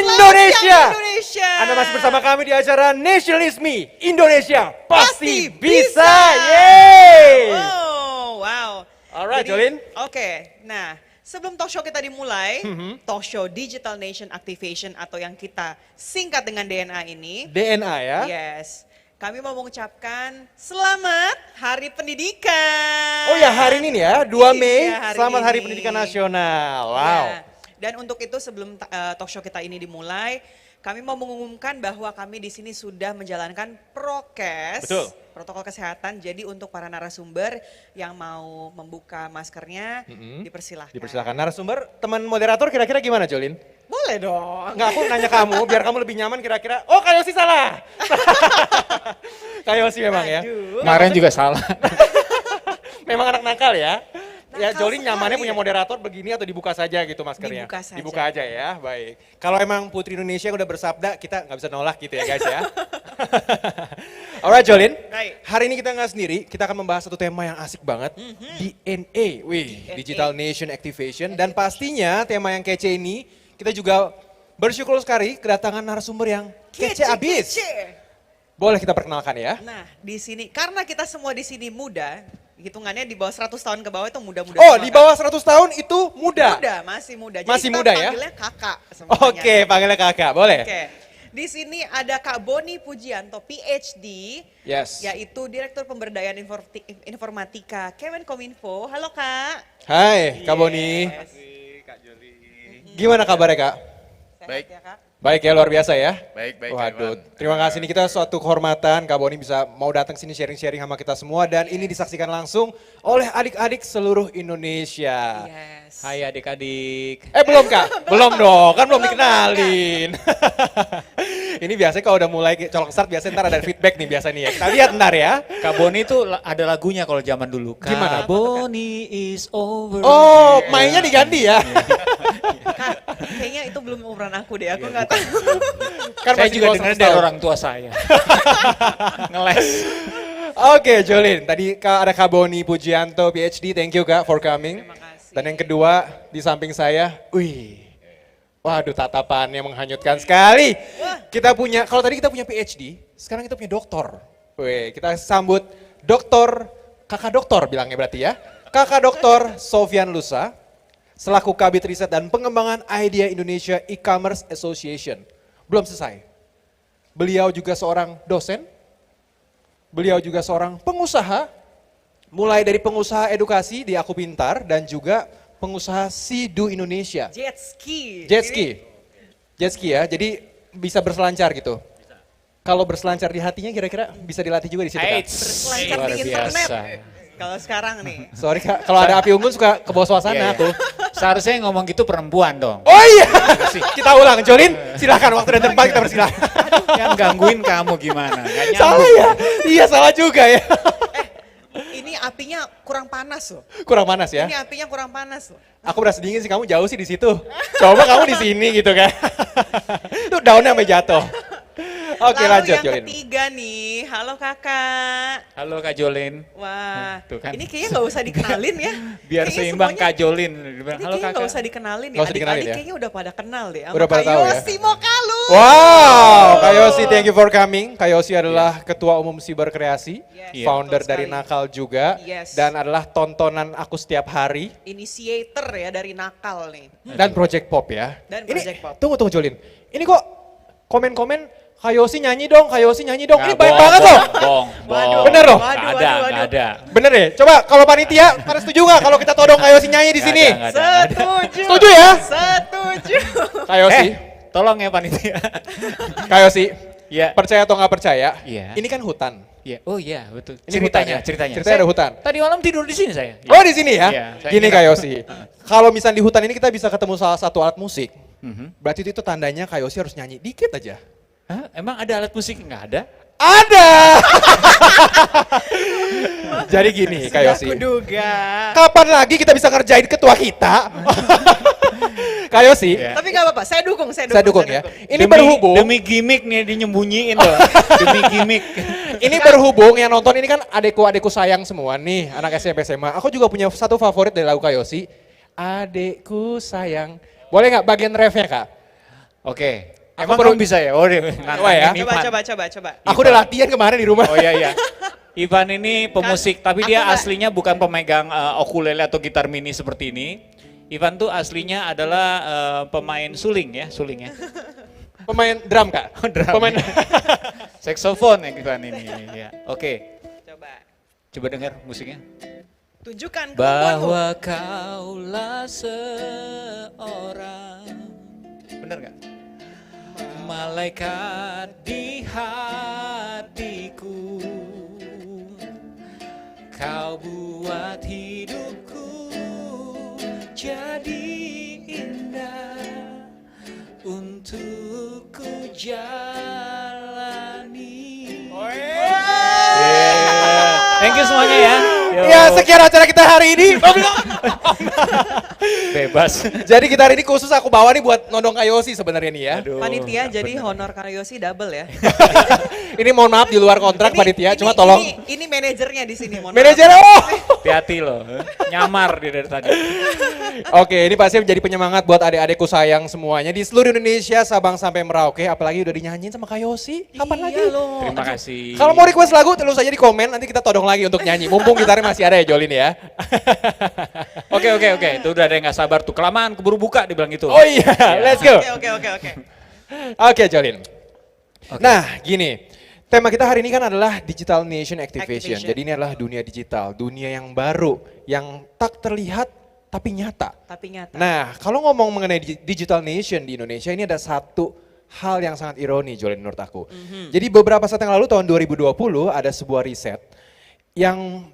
Indonesia. Indonesia. Anda masih bersama kami di acara Nationalisme Indonesia Pasti Bisa. Yeay. Yeay. Oh, wow. Alright, Jolin. Oke, nah sebelum talk show kita dimulai, talk show Digital Nation Activation atau yang kita singkat dengan DNA ini. DNA ya. Yes. Kami mau mengucapkan selamat Hari Pendidikan. Oh ya, hari ini nih ya, 2 Mei, Ya, selamat Hari ini. Pendidikan Nasional. Wow. Ya. Dan untuk itu sebelum talk show kita ini dimulai, kami mau mengumumkan bahwa kami di sini sudah menjalankan prokes, Betul. protokol kesehatan. Jadi untuk para narasumber yang mau membuka maskernya, dipersilahkan. Dipersilakan narasumber, teman moderator kira-kira gimana Jolin? Boleh dong. Enggak, aku nanya kamu biar kamu lebih nyaman kira-kira. Oh, Kak Yosi salah. Kak Yosi memang ya. Aduh. Kemarin juga salah. Memang anak nakal ya. Ya Nakal Jolin nyamannya sekali. punya moderator begini atau dibuka saja gitu maskernya? Dibuka saja. Dibuka aja ya, baik. Kalau emang Putri Indonesia udah bersabda, kita nggak bisa nolak gitu ya guys ya. Alright Jolin, Baik. hari ini kita nggak sendiri, kita akan membahas satu tema yang asik banget. DNA, DNA. Digital Nation Activation. Dan pastinya tema yang kece ini, kita juga bersyukur sekali kedatangan narasumber yang kece abis. Boleh kita perkenalkan ya? Nah, di sini karena kita semua di sini muda, hitungannya di bawah 100 tahun ke bawah itu muda-muda. Oh, semua, di kan? bawah 100 tahun itu muda? Muda, masih muda. Jadi Masih kita muda ya? panggilnya kakak semuanya. Oke, panggilnya kakak, boleh? Oke. Di sini ada Kak Boni Pujianto, PhD, Yes. yaitu Direktur Pemberdayaan Informatika Kemenkominfo. Halo Kak. Hai, Kak Boni. Yes. Kak Joli. Gimana kabarnya Kak? Sehat Baik. ya Kak? Baik ya, luar biasa ya. Baik, baik. Waduh, Kak Iwan. terima kasih nih, kita suatu kehormatan Kak Boni bisa mau datang sini sharing-sharing sama kita semua dan ini disaksikan langsung oleh adik-adik seluruh Indonesia. Yes. Hai adik-adik. Belum Kak? Belum dong, kan belum dikenalin. Ini biasanya kalau udah mulai colok start biasanya ntar ada feedback nih biasa nih ya. Kita lihat ntar ya. Kak Boni itu ada lagunya kalau zaman dulu. Gimana? Kak Boni is over. Oh, mainnya diganti ya. Kak, kayaknya itu belum umuran aku deh, aku nggak tahu. Kan Saya masih juga di bawah dengar 100 dari tahun. orang tua saya. Ngeles. Oke, Jolin. Tadi Kak ada Kak Boni Pujianto, PhD. Thank you Kak for coming. Terima kasih. Dan yang kedua di samping saya, wih. Waduh, tatapannya menghanyutkan sekali. Kita punya, kalau tadi kita punya PhD, sekarang kita punya doktor. Wih, kita sambut doktor, kakak doktor bilangnya berarti ya. Kakak doktor Sofyan Lusa, selaku Kabid Riset dan Pengembangan Idea Indonesia E-Commerce Association. Belum selesai. Beliau juga seorang dosen, beliau juga seorang pengusaha, mulai dari pengusaha edukasi di Aku Pintar dan juga pengusaha Sidu Indonesia. Jet ski. Jet ski. Jet ski ya, jadi bisa berselancar gitu. Kalau berselancar di hatinya kira-kira bisa dilatih juga di situ Kak? Eits, Berselancar luar di internet. biasa. Kalau sekarang nih. Sorry Kak, kalau ada api unggun suka ke bawah suasana Iya, iya. aku. Seharusnya yang ngomong gitu perempuan dong. Oh iya, kita ulang. Jolin, silahkan waktu dan tempat kita persilahkan. Yang gangguin kamu gimana? Nggak nyambung. Salah ya? Iya salah juga ya. Ini apinya kurang panas loh. Kurang panas ya? Ini apinya kurang panas loh. Aku berasa dingin sih, kamu jauh sih di situ. Coba kamu di sini gitu kan. Tuh daunnya sampai jatuh. Oke, Lalu lanjut yang Jolin. ketiga nih, halo kakak. Halo Kak Jolin. Wah, Tuh kan. ini kayaknya nggak usah dikenalin ya. Biar Kayaknya seimbang semuanya- Kak Jolin. Dia bilang, Ini halo kayaknya nggak kakak. usah dikenalin ya. Nggak usah dikenalin Adik-adik ya. kayaknya udah pada kenal deh. Sama Udah pada Kak tahu ya. Yosi Mokalu. Wow, Kak Yosi thank you for coming. Kak Yosi adalah Ketua Umum Siber Kreasi, Yes, founder betul dari sekali. Nakal juga, Yes. dan adalah tontonan aku setiap hari, Initiator ya dari nakal nih. dan Project Pop ya. Dan Ini, Project Pop. Tunggu Jolin, ini kok komen-komen Kak Yosi nyanyi dong, Kak Yosi nyanyi dong, ini Nggak, baik bohong, banget loh. bohong, bohong. Bener loh? Nggak Waduh, ada, waduh, nggak ada. Bener deh, coba kalau panitia, pada setuju nggak kalau kita todong Kak Yosi nyanyi di Nggak sini? ada, nggak ada. Setuju. Setuju ya? Setuju. Kak Yosi, Tolong ya panitia. Kak Yosi, Iya. percaya atau nggak percaya, Iya. ini kan hutan. Iya. Oh iya, betul. Ini hutan ya? Ceritanya. Ceritanya ada hutan. Tadi malam tidur di sini saya. Oh di sini ya? Iya, saya Gini kira- Kak Yosi, kalau misalnya di hutan ini kita bisa ketemu salah satu alat musik, Mhm. berarti itu tandanya Kak Yosi harus nyanyi dikit aja. Hah? Emang ada alat musik? Nggak ada? Ada! Jadi gini Kak Sudah Yosi, kuduga. kapan lagi kita bisa ngerjain ketua kita? Kak Yosi, Iya. Tapi nggak apa-apa, saya dukung. saya dukung ya. Ini Demi- berhubung, Demi gimmick nih dinyembunyiin loh. Demi gimmick. ini berhubung yang nonton ini kan adekku sayang semua nih, anak SMP SMA. Aku juga punya satu favorit dari lagu Kak Yosi, adekku sayang. Boleh nggak bagian refnya Kak? Oke. Aku Emang baru- kamu bisa ya? Oh, Coba ya. Coba. Aku udah latihan kemarin di rumah. Oh iya. Ivan ini pemusik, tapi dia aku nggak- aslinya bukan pemegang ukulele atau gitar mini seperti ini. Ivan tuh aslinya adalah pemain suling ya. Pemain drum kak. Drum. Pemain. Saxophone ya Ivan ini. Ya. Oke, coba dengar musiknya. Tunjukkan kemampuanmu. Bahwa kaulah seorang, bener gak? Malaikat di hatiku, kau buat hidupku jadi indah untuk ku jalani. Thank you semuanya ya. Yo. Ya sekian acara kita hari ini. Bebas. Jadi kita hari ini khusus aku bawa nih buat nodong Kayosi sebenarnya nih ya. Aduh, Panitia nggak jadi bener. honor Karyosi double ya. Ini mohon maaf di luar kontrak panitia, cuma tolong. Ini manajernya di sini. mohon Manajer, maaf. oh. Hati-hati loh. Nyamar dia dari tadi. Oke, ini pasti menjadi penyemangat buat adik-adikku sayang semuanya di seluruh Indonesia, Sabang sampai Merauke. Apalagi udah dinyanyiin sama Kayosi. Kapan Iya lagi? loh. Terima kasih. Kalau mau request lagu, tulis aja di komen, nanti kita todong lagi untuk nyanyi. Mumpung gitarnya masih ada ya Jolin ya. Oke. Itu udah ada yang gak sabar tuh. Kelamaan keburu buka dibilang gitu. Oh iya, let's go. Oke. Oke Jolin. Nah gini, tema kita hari ini kan adalah Digital Nation Activation. Activation. Jadi ini adalah dunia digital, dunia yang baru, yang tak terlihat tapi nyata. Tapi nyata. Nah kalau ngomong mengenai Digital Nation di Indonesia ini ada satu hal yang sangat ironi Jolin menurut aku. Jadi beberapa saat yang lalu tahun 2020 ada sebuah riset yang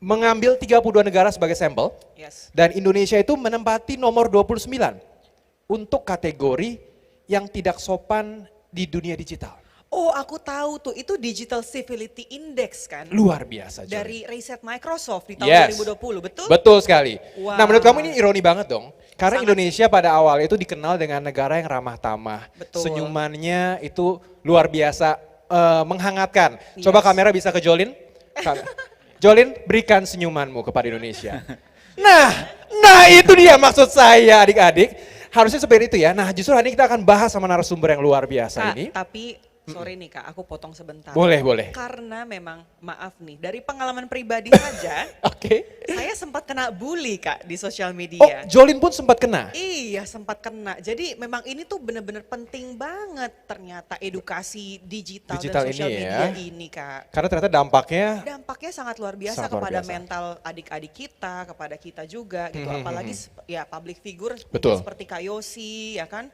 mengambil 32 negara sebagai sampel. Yes. Dan Indonesia itu menempati nomor 29 untuk kategori yang tidak sopan di dunia digital. Oh, aku tahu tuh. Itu Digital Civility Index kan? Luar biasa. Jolin. Dari riset Microsoft di tahun Yes. 2020, betul? Betul sekali. Wow. Nah menurut kamu ini ironi banget dong. Karena Sangat. Indonesia pada awal itu dikenal dengan negara yang ramah tamah. Betul. Senyumannya itu luar biasa menghangatkan. Coba Yes. kamera bisa ke Jolin. Jolin berikan senyumanmu kepada Indonesia. Nah itu dia maksud saya adik-adik. Harusnya seperti itu ya. Nah justru hari ini kita akan bahas sama narasumber yang luar biasa Kak, ini. tapi sorry nih Kak, aku potong sebentar. Boleh. Karena memang maaf nih, dari pengalaman pribadi saja, Oke. saya sempat kena bully Kak di sosial Oh media. Jolin pun sempat kena. Iya, sempat kena. Jadi memang ini tuh benar-benar penting banget ternyata edukasi digital Digital dan sosial ini media ya. ini Kak. Karena ternyata dampaknya Dampaknya sangat luar biasa Sangat luar kepada biasa. mental adik-adik kita, kepada kita juga gitu. Apalagi ya public figure Betul. seperti Kayosi ya kan.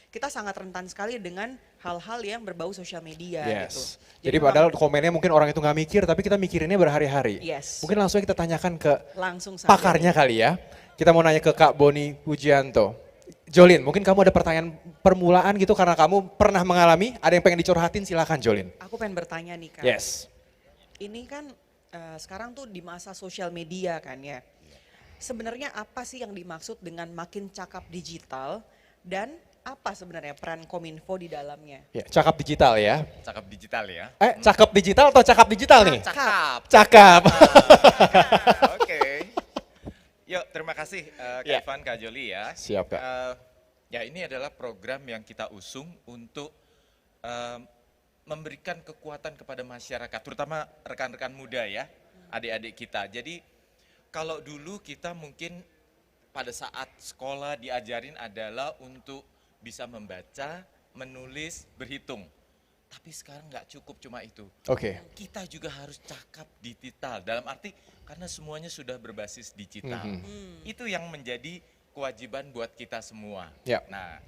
Kita sangat rentan sekali dengan hal-hal yang berbau sosial media gitu. yes. Jadi padahal komennya mungkin orang itu nggak mikir, tapi kita mikirinnya berhari-hari. Yes. Mungkin langsung kita tanyakan ke Langsung saja. pakarnya kali ya. Kita mau nanya ke Kak Boni Pujianto. Jolin, mungkin kamu ada pertanyaan permulaan gitu karena kamu pernah mengalami, ada yang pengen dicurhatin silakan Jolin. Aku pengen bertanya nih Kak. Yes. Ini kan sekarang tuh di masa sosial media kan ya. Sebenarnya apa sih yang dimaksud dengan makin cakap digital dan apa sebenarnya peran Kominfo di dalamnya? Ya, cakap digital ya. Cakep digital ya. Cakep digital atau cakap digital nih? Cakep. Cakap. Oke. Yuk, terima kasih Kak Ya. Ivan, Kak Joli ya. Siap, Kak. Ya ini adalah program yang kita usung untuk memberikan kekuatan kepada masyarakat, terutama rekan-rekan muda ya, adik-adik kita. Jadi kalau dulu kita mungkin pada saat sekolah diajarin adalah untuk bisa membaca, menulis, berhitung. Tapi sekarang nggak cukup cuma itu. Oke. Kita juga harus cakap digital, dalam arti karena semuanya sudah berbasis digital. Itu yang menjadi kewajiban buat kita semua. Ya. Nah,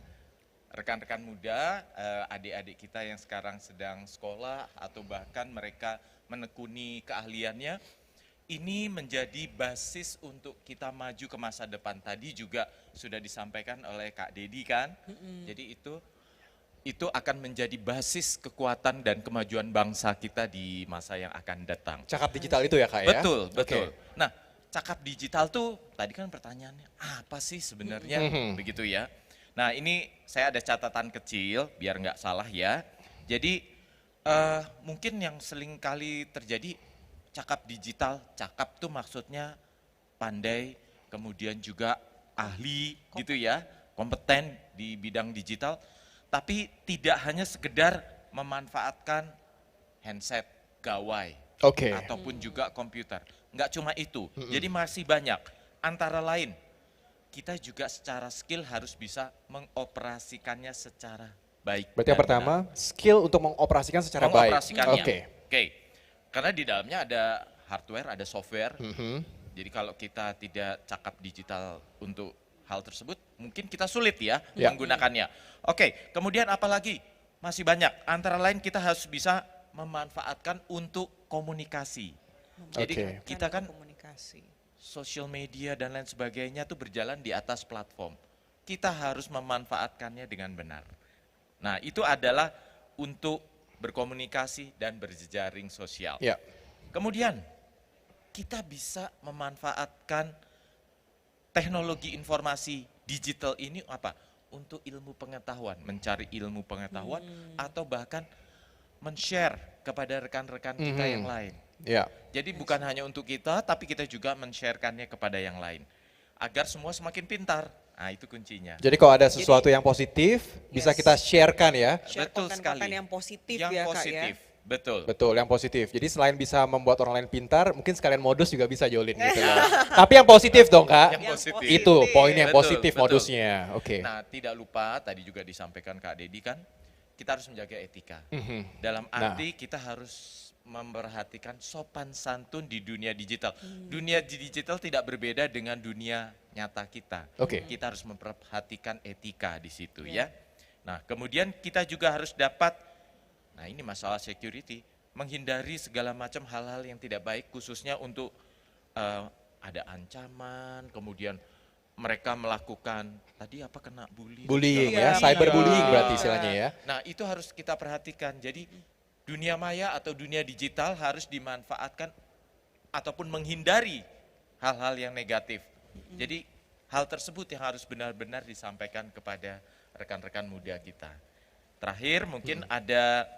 rekan-rekan muda, adik-adik kita yang sekarang sedang sekolah atau bahkan mereka menekuni keahliannya, ini menjadi basis untuk kita maju ke masa depan. Tadi juga sudah disampaikan oleh Kak Dedi kan. Jadi itu akan menjadi basis kekuatan dan kemajuan bangsa kita di masa yang akan datang. Cakap digital itu ya Kak ya? Betul. Oke. Nah, cakap digital tuh tadi kan pertanyaannya apa sih sebenarnya begitu ya. Nah ini saya ada catatan kecil biar nggak salah ya. Jadi mungkin yang sering kali terjadi cakap digital, cakap tuh maksudnya pandai, kemudian juga ahli gitu ya, kompeten di bidang digital. tapi tidak hanya sekedar memanfaatkan handset, gawai, Oke. ataupun juga komputer. Enggak cuma itu, jadi masih banyak. Antara lain, kita juga secara skill harus bisa mengoperasikannya secara baik. Berarti yang dan pertama, skill untuk mengoperasikan secara baik. mengoperasikannya. Oke. Oke. Karena di dalamnya ada hardware, ada software. Mhm. Jadi kalau kita tidak cakap digital untuk hal tersebut, mungkin kita sulit ya Ya. menggunakannya. Oke, kemudian apa lagi? Masih banyak. Antara lain kita harus bisa memanfaatkan untuk komunikasi. Jadi Oke. kita kan komunikasi. social media dan lain sebagainya itu berjalan di atas platform. Kita harus memanfaatkannya dengan benar. Nah, itu adalah untuk berkomunikasi dan berjejaring sosial. Ya. Kemudian, kita bisa memanfaatkan teknologi informasi digital ini apa? Untuk ilmu pengetahuan, mencari ilmu pengetahuan atau bahkan men-share kepada rekan-rekan kita yang lain. Ya. Jadi bukan hanya untuk kita, tapi kita juga men-share-kannya kepada yang lain. Agar semua semakin pintar. Nah, itu kuncinya. Jadi kalau ada sesuatu yang positif, bisa Yes. kita sharekan ya. Share Betul konten-konten sekali. yang positif Yang ya positif, Kak ya. betul. Betul, yang positif. Jadi selain bisa membuat orang lain pintar, mungkin sekalian modus juga bisa Jolin gitu loh. Tapi yang positif dong Kak. Yang positif. Itu poin yang Betul, positif betul. modusnya. Oke. Nah, tidak lupa tadi juga disampaikan Kak Dedi kan, kita harus menjaga etika. Mhm. Dalam Nah. arti kita harus memperhatikan sopan santun di dunia digital. Dunia digital tidak berbeda dengan dunia nyata kita. Oke. Kita harus memperhatikan etika di situ ya. Nah, kemudian kita juga harus dapat, nah ini masalah security, menghindari segala macam hal-hal yang tidak baik khususnya untuk ada ancaman, kemudian mereka melakukan tadi apa kena bully. Bullying segala ya, macam. cyberbullying Iya. berarti istilahnya ya. Nah, itu harus kita perhatikan. Jadi dunia maya atau dunia digital harus dimanfaatkan ataupun menghindari hal-hal yang negatif. Jadi hal tersebut yang harus benar-benar disampaikan kepada rekan-rekan muda kita. Terakhir mungkin ada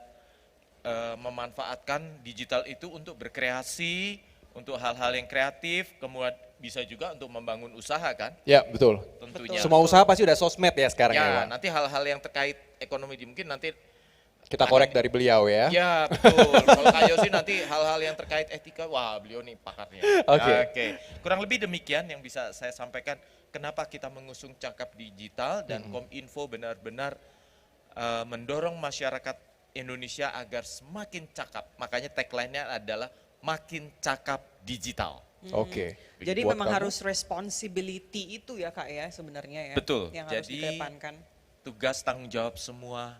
memanfaatkan digital itu untuk berkreasi, untuk hal-hal yang kreatif, kemudian bisa juga untuk membangun usaha kan Ya, betul. tentunya. Semua usaha pasti udah sosmed ya sekarang ya. Ya, Pak? nanti hal-hal yang terkait ekonomi mungkin nanti Kita korek dari beliau ya. ya betul. Kalau Kak Yosi nanti hal-hal yang terkait etika, wah beliau nih pakarnya. Oke. Kurang lebih demikian yang bisa saya sampaikan. Kenapa kita mengusung cakap digital dan Kominfo benar-benar mendorong masyarakat Indonesia agar semakin cakap. Makanya tagline-nya adalah makin cakap digital. Oke. Jadi Buat memang kamu? harus responsibility itu ya Kak ya sebenarnya ya. Betul. Yang harus Jadi, dikedepankan. Tugas tanggung jawab semua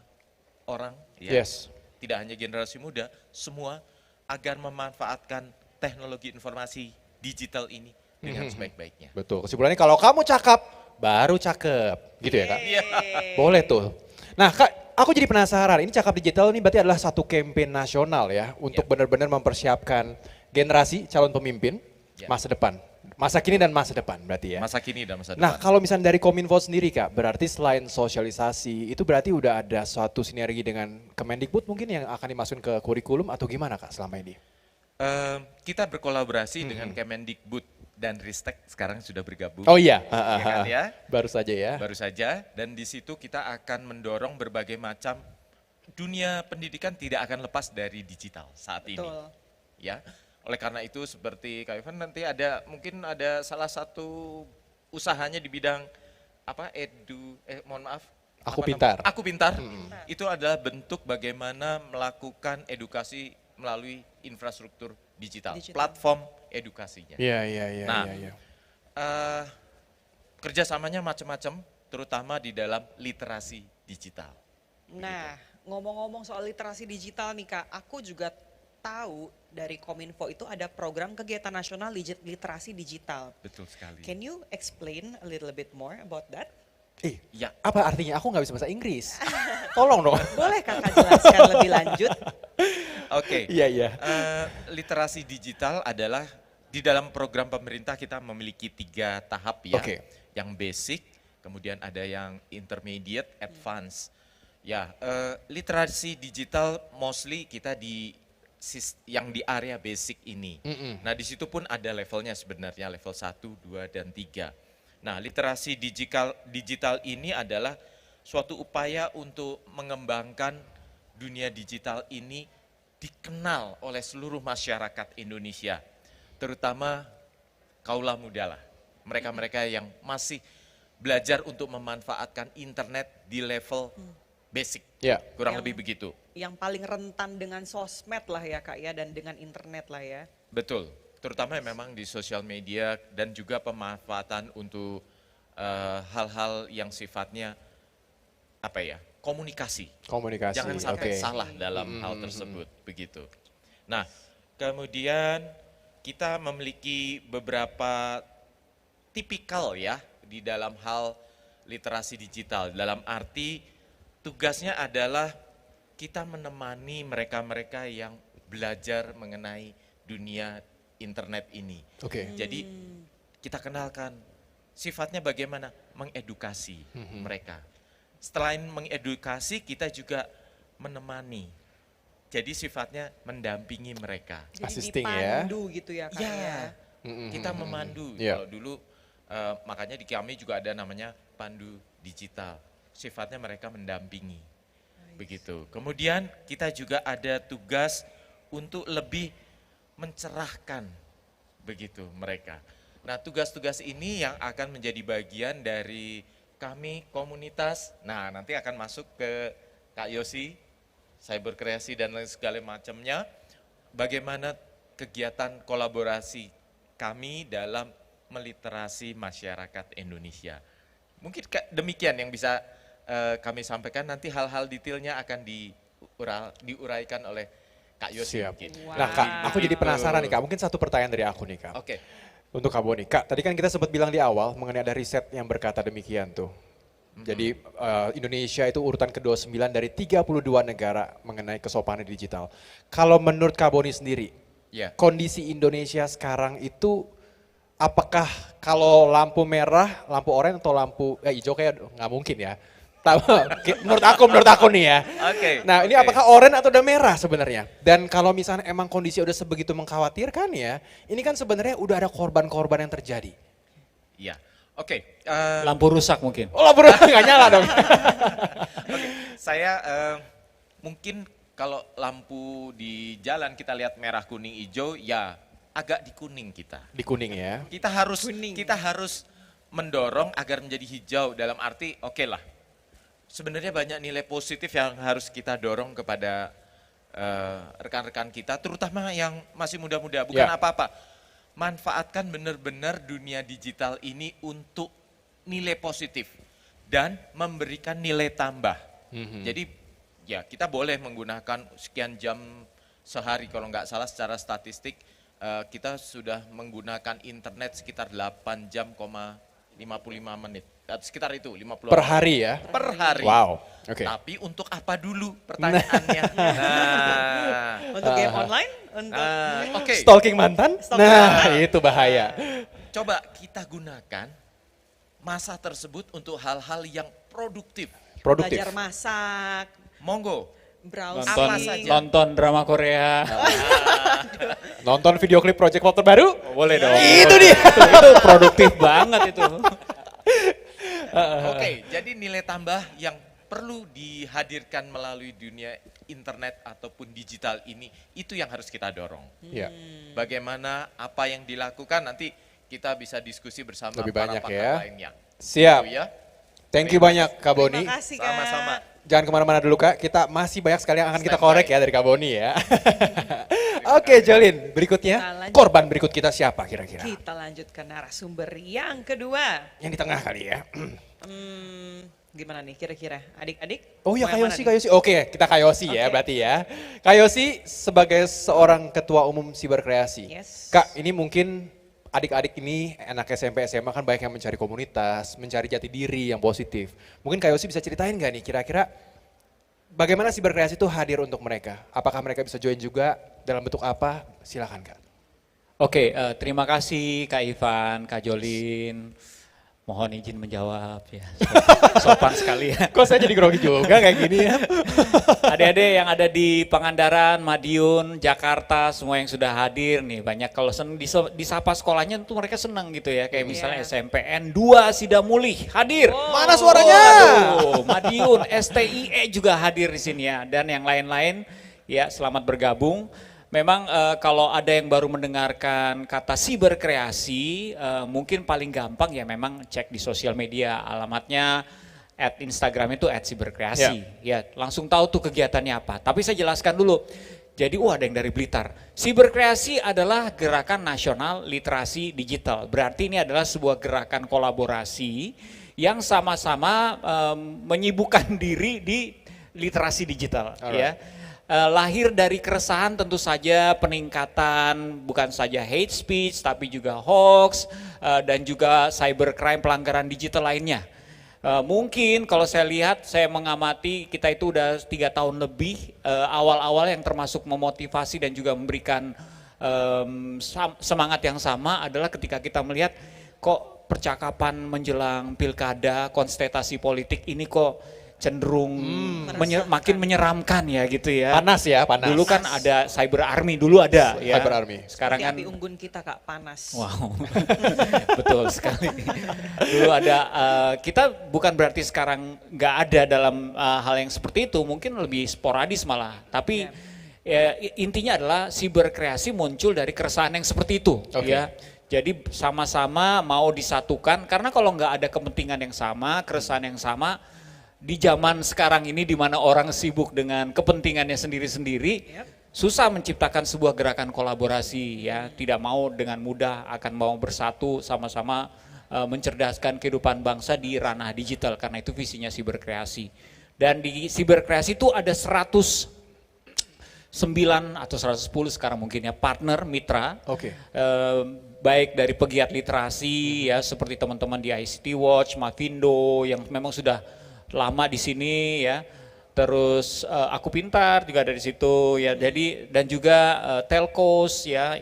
orang, Yes. tidak hanya generasi muda, semua agar memanfaatkan teknologi informasi digital ini dengan sebaik-baiknya. Betul. Kesimpulannya kalau kamu cakep, baru cakep. Gitu ya Kak? Boleh tuh. Nah Kak, aku jadi penasaran. Ini cakap digital ini berarti adalah satu campaign nasional ya. Untuk benar-benar mempersiapkan generasi calon pemimpin Ya. masa depan. Masa kini dan masa depan berarti ya. Masa kini dan masa Nah depan. kalau misalnya dari Kominfo sendiri Kak, berarti selain sosialisasi, itu berarti udah ada suatu sinergi dengan Kemendikbud mungkin yang akan dimasukin ke kurikulum atau gimana Kak selama ini? Kita berkolaborasi dengan Kemendikbud dan Ristek sekarang sudah bergabung. Oh iya, Ya kan ya? baru saja ya. Baru saja, dan di situ kita akan mendorong berbagai macam dunia pendidikan tidak akan lepas dari digital saat ini. Betul. Ya, oleh karena itu seperti Kak Ivan nanti ada mungkin ada salah satu usahanya di bidang apa mohon maaf. Aku apa Pintar. namanya? Aku Pintar. Itu adalah bentuk bagaimana melakukan edukasi melalui infrastruktur digital, Digital. platform edukasinya. Iya, iya, iya, Nah, iya, iya. Kerjasamanya macam-macam, terutama di dalam literasi digital. Nah, ngomong-ngomong soal literasi digital nih Kak, aku juga tahu dari Kominfo itu ada program kegiatan nasional literasi digital. Betul sekali. Can you explain a little bit more about that? Ya, Apa artinya? Aku nggak bisa bahasa Inggris. Tolong dong. Boleh Kakak jelaskan lebih lanjut? oke. Iya, iya. Literasi digital adalah di dalam program pemerintah kita memiliki 3 tahap ya. Oke. Yang basic, kemudian ada yang intermediate, advance. Ya, literasi digital mostly kita yang di area basic ini. Nah, di situ pun ada levelnya sebenarnya, level 1, 2, dan 3. Nah, literasi digital ini adalah suatu upaya untuk mengembangkan dunia digital ini dikenal oleh seluruh masyarakat Indonesia, terutama kaulah muda lah, mereka-mereka yang masih belajar untuk memanfaatkan internet di level basic, Ya. kurang Yang- lebih begitu. Yang paling rentan dengan sosmed lah ya Kak ya, dan dengan internet lah ya. Betul, terutama memang di sosial media dan juga pemanfaatan untuk hal-hal yang sifatnya apa ya, komunikasi. Komunikasi. Jangan sampai oke. salah dalam hal tersebut, begitu. Nah, kemudian kita memiliki beberapa tipikal ya di dalam hal literasi digital. Dalam arti tugasnya adalah kita menemani mereka-mereka yang belajar mengenai dunia internet ini. Oke. Jadi kita kenalkan sifatnya bagaimana mengedukasi mereka. Selain mengedukasi, kita juga menemani. Jadi sifatnya mendampingi mereka. Jadi Assisting ya. dipandu gitu ya Kak Ya, ya. kita memandu. Iya. Kalau dulu makanya di kami juga ada namanya pandu digital. Sifatnya mereka mendampingi. Begitu. Kemudian kita juga ada tugas untuk lebih mencerahkan begitu mereka. Nah, tugas-tugas ini yang akan menjadi bagian dari kami komunitas. Nah, nanti akan masuk ke Kak Yosi, cyber kreasi dan lain segala macamnya. Bagaimana kegiatan kolaborasi kami dalam meliterasi masyarakat Indonesia. Mungkin demikian yang bisa kami sampaikan, nanti hal-hal detailnya akan diuraikan oleh Kak Yosi Siap. mungkin. Wow. Nah Kak, aku jadi Gitu. penasaran nih Kak, mungkin satu pertanyaan dari aku nih Kak. Oke, Untuk Kak Boni, Kak tadi kan kita sempat bilang di awal mengenai ada riset yang berkata demikian tuh. Jadi Indonesia itu urutan ke-29 dari 32 negara mengenai kesopanan digital. Kalau menurut Kak Boni sendiri, ya. kondisi Indonesia sekarang itu apakah kalau lampu merah, lampu oranye atau lampu hijau kayak nggak mungkin ya. Menurut aku nih ya. Oke. Nah ini oke. apakah oranye atau udah merah sebenarnya? Dan kalau misalnya emang kondisi udah sebegitu mengkhawatirkan ya, ini kan sebenarnya udah ada korban-korban yang terjadi. Iya. Oke. Lampu rusak mungkin. Oh lampu nggak nyala dong. Saya mungkin kalau lampu di jalan kita lihat merah, kuning, hijau, ya agak di kuning kita. Di kuning ya. Kita harus mendorong agar menjadi hijau dalam arti oke lah. Sebenarnya banyak nilai positif yang harus kita dorong kepada rekan-rekan kita, terutama yang masih muda-muda, bukan Ya. apa-apa. Manfaatkan benar-benar dunia digital ini untuk nilai positif dan memberikan nilai tambah. Jadi ya kita boleh menggunakan sekian jam sehari, kalau nggak salah secara statistik kita sudah menggunakan internet sekitar 8 jam, 55 menit. Sekitar itu, 50 Per hari ya. per hari. Wow. Oke. Tapi untuk apa dulu pertanyaannya? Nah, Untuk game online, untuk oke. Stalking mantan? Stalking Nah itu bahaya. Coba kita gunakan masa tersebut untuk hal-hal yang produktif. Produktif. belajar masak, Monggo. browsing. Nonton, Apa saja? nonton drama Korea. Nonton video klip Project Pop terbaru? Boleh dong. Itu dia. Itu produktif banget itu. Oke, jadi nilai tambah yang perlu dihadirkan melalui dunia internet ataupun digital ini, itu yang harus kita dorong. Ya. Bagaimana apa yang dilakukan nanti kita bisa diskusi bersama Lebih para banyak pakar ya. lainnya. Siap. Gitu ya. Thank you banyak Kak Boni. Terima kasih Kak. Sama-sama. Jangan kemana-mana dulu Kak, kita masih banyak sekali yang akan kita Standby. korek ya dari Kak Boni ya. Oke Jolin, berikutnya Kita lanjut. korban berikut kita siapa kira-kira? Kita lanjut ke narasumber yang kedua. Yang di tengah kali ya. Gimana nih kira-kira adik-adik? Oh iya mau yang Kayosi, mana nih? Kayosi. Oke kita Kayosi ya Oke. berarti ya. Kayosi sebagai seorang ketua umum Siber Kreasi. Yes. Kak ini mungkin adik-adik ini anak SMP SMA kan banyak yang mencari komunitas, mencari jati diri yang positif. Mungkin Kayosi bisa ceritain gak nih kira-kira bagaimana Siber Kreasi itu hadir untuk mereka? Apakah mereka bisa join juga dalam bentuk apa? Silakan Kak. Oke, terima kasih Kak Ivan, Kak Jolin. Mohon izin menjawab ya. Sopan sekali ya. Kok saya jadi grogi juga kayak gini ya? Adik-adik yang ada di Pangandaran, Madiun, Jakarta, semua yang sudah hadir nih. Banyak kalau disapa sekolahnya tuh mereka senang gitu ya. Kayak misalnya SMPN 2 Sidamulih hadir. Mana suaranya? Waduh, Madiun, STIE juga hadir di sini ya. Dan yang lain-lain ya, selamat bergabung. Memang kalau ada yang baru mendengarkan kata siberkreasi, mungkin paling gampang ya memang cek di sosial media, alamatnya Instagram itu @siberkreasi. Ya, langsung tahu tuh kegiatannya apa. Tapi saya jelaskan dulu. Jadi ada yang dari Blitar. Siberkreasi adalah gerakan nasional literasi digital. Berarti ini adalah sebuah gerakan kolaborasi yang sama-sama menyibukkan diri di literasi digital. Ya. Lahir dari keresahan tentu saja peningkatan bukan saja hate speech tapi juga hoax dan juga cybercrime pelanggaran digital lainnya. Mungkin kalau saya lihat, saya mengamati kita itu udah 3 tahun lebih awal-awal yang termasuk memotivasi dan juga memberikan semangat yang sama adalah ketika kita melihat kok percakapan menjelang pilkada, konstetasi politik ini kok cenderung makin menyeramkan ya gitu ya. Panas ya, panas. Dulu kan ada cyber army, dulu ada ya. Cyber army. Sekarang kan Api unggun kita Kak, panas. wow, betul sekali. Dulu ada, kita bukan berarti sekarang nggak ada dalam hal yang seperti itu, mungkin lebih sporadis malah. Tapi ya, intinya adalah siberkreasi muncul dari keresahan yang seperti itu. Ya. Jadi sama-sama mau disatukan, karena kalau nggak ada kepentingan yang sama, keresahan yang sama, di zaman sekarang ini di mana orang sibuk dengan kepentingannya sendiri-sendiri, susah menciptakan sebuah gerakan kolaborasi ya, tidak mau dengan mudah akan mau bersatu sama-sama mencerdaskan kehidupan bangsa di ranah digital, karena itu visinya siberkreasi. Dan di siberkreasi itu ada 109 atau 110 sekarang mungkin ya partner mitra. Baik dari pegiat literasi ya seperti teman-teman di ICT Watch, Mavindo yang memang sudah lama di sini ya, terus Aku Pintar juga ada di situ ya, jadi dan juga telcos ya,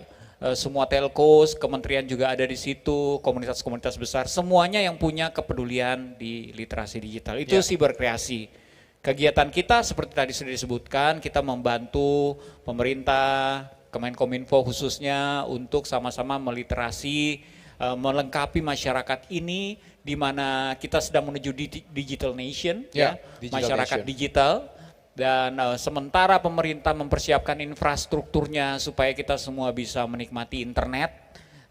semua telcos, kementerian juga ada di situ, komunitas-komunitas besar, semuanya yang punya kepedulian di literasi digital itu siberkreasi. Kegiatan kita seperti tadi sudah disebutkan, kita membantu pemerintah, Kemenkominfo khususnya untuk sama-sama meliterasi, melengkapi masyarakat ini di mana kita sedang menuju digital nation digital masyarakat nation. Digital dan sementara pemerintah mempersiapkan infrastrukturnya supaya kita semua bisa menikmati internet,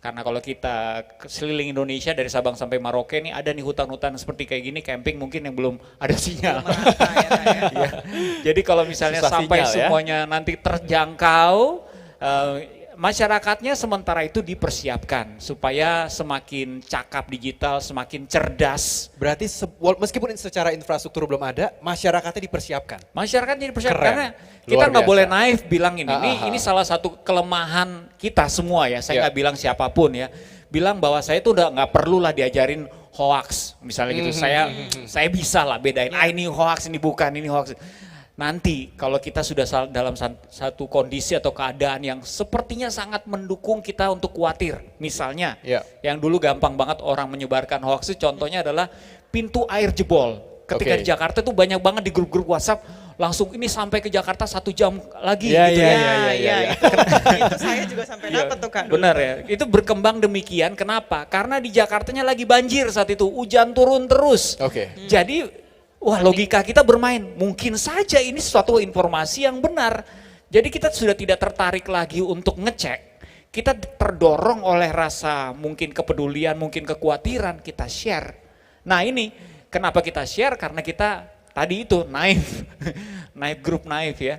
karena kalau kita seliling Indonesia dari Sabang sampai Merauke nih ada nih hutan-hutan seperti kayak gini, camping mungkin yang belum ada sinyal. Ya. Jadi kalau misalnya susah sampai sinyal, semuanya nanti terjangkau, masyarakatnya sementara itu dipersiapkan supaya semakin cakap digital, semakin cerdas. Berarti meskipun secara infrastruktur belum ada, masyarakatnya dipersiapkan. Masyarakatnya dipersiapkan karena kita nggak boleh naif bilang ini salah satu kelemahan kita semua ya. Saya nggak bilang siapapun ya, bilang bahwa saya itu udah nggak perlu lah diajarin hoax misalnya gitu. Saya bisa lah bedain. Ini hoax, ini bukan, ini hoax. Nanti kalau kita sudah dalam satu kondisi atau keadaan yang sepertinya sangat mendukung kita untuk khawatir. Misalnya yang dulu gampang banget orang menyebarkan hoax itu contohnya adalah pintu air jebol. Ketika di Jakarta tuh banyak banget di grup-grup WhatsApp langsung ini sampai ke Jakarta 1 jam lagi gitu ya. Itu saya juga sampai dapat tuh Kak. Benar ya, itu berkembang demikian. Kenapa? Karena di Jakartanya lagi banjir saat itu, hujan turun terus. Jadi wah logika kita bermain, mungkin saja ini suatu informasi yang benar. Jadi kita sudah tidak tertarik lagi untuk ngecek, kita terdorong oleh rasa mungkin kepedulian, mungkin kekhawatiran, kita share. Nah ini kenapa kita share, karena kita tadi itu naif, grup naif ya.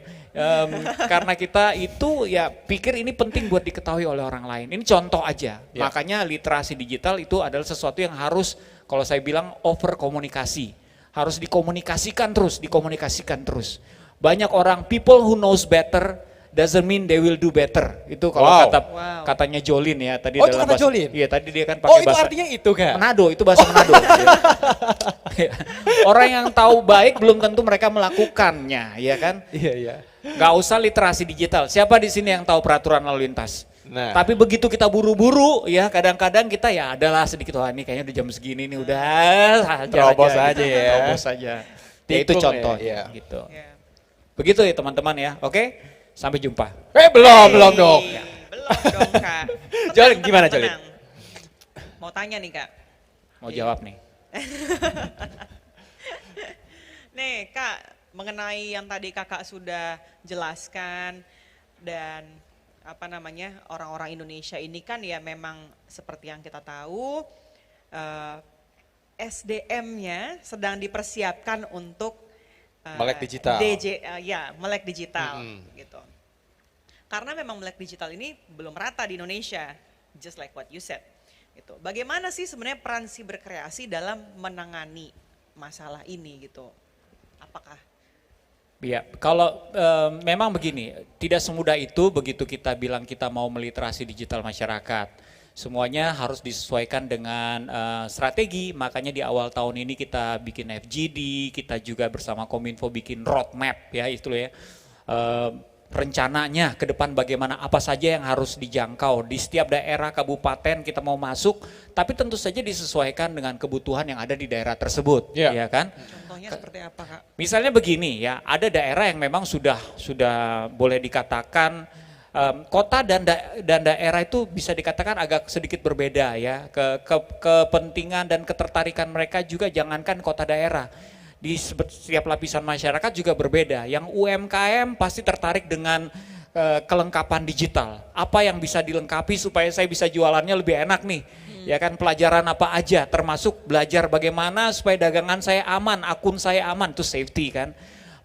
Karena kita itu ya pikir ini penting buat diketahui oleh orang lain. Ini contoh aja, makanya literasi digital itu adalah sesuatu yang harus, kalau saya bilang over komunikasi. Harus dikomunikasikan terus. Banyak orang, people who knows better doesn't mean they will do better. Itu kalau katanya Jolin ya tadi. Itu kata Jolin? Iya tadi dia kan pakai bahasa. Itu artinya itu kan? Manado, itu bahasa Manado. Orang yang tahu baik belum tentu mereka melakukannya, ya kan? Iya. Gak usah literasi digital. Siapa di sini yang tahu peraturan lalu lintas? Nah. Tapi begitu kita buru-buru ya kadang-kadang kita ya adalah sedikit, wah ini kayaknya udah jam segini nih udah Terobos aja, aja ya. Terobos aja. Ya itu Tikung contohnya ya, iya. gitu. Ya. Begitu ya teman-teman ya, oke? Sampai jumpa. Belum dong. Belum dong Kak. Jolin, Tenang, gimana, tenang, Jolin? tenang. Mau tanya nih Kak. Mau jawab nih. Nih Kak, mengenai yang tadi Kakak sudah jelaskan dan apa namanya orang-orang Indonesia ini kan ya memang seperti yang kita tahu SDM-nya sedang dipersiapkan untuk Melek digital. melek digital gitu. Karena memang melek digital ini belum rata di Indonesia, just like what you said. Gitu. Bagaimana sih sebenarnya peran siberkreasi dalam menangani masalah ini gitu? Apakah? Ya, kalau memang begini, tidak semudah itu begitu kita bilang kita mau meliterasi digital masyarakat. Semuanya harus disesuaikan dengan strategi, makanya di awal tahun ini kita bikin FGD, kita juga bersama Kominfo bikin roadmap ya itu ya. Rencananya ke depan bagaimana apa saja yang harus dijangkau di setiap daerah kabupaten kita mau masuk, tapi tentu saja disesuaikan dengan kebutuhan yang ada di daerah tersebut, ya kan? Contohnya seperti apa Kak? Misalnya begini ya, ada daerah yang memang sudah boleh dikatakan kota dan daerah itu bisa dikatakan agak sedikit berbeda ya, kepentingan dan ketertarikan mereka juga jangankan kota daerah. Di setiap lapisan masyarakat juga berbeda. Yang UMKM pasti tertarik dengan kelengkapan digital. Apa yang bisa dilengkapi supaya saya bisa jualannya lebih enak nih. Ya kan, pelajaran apa aja termasuk belajar bagaimana supaya dagangan saya aman, akun saya aman, itu safety kan.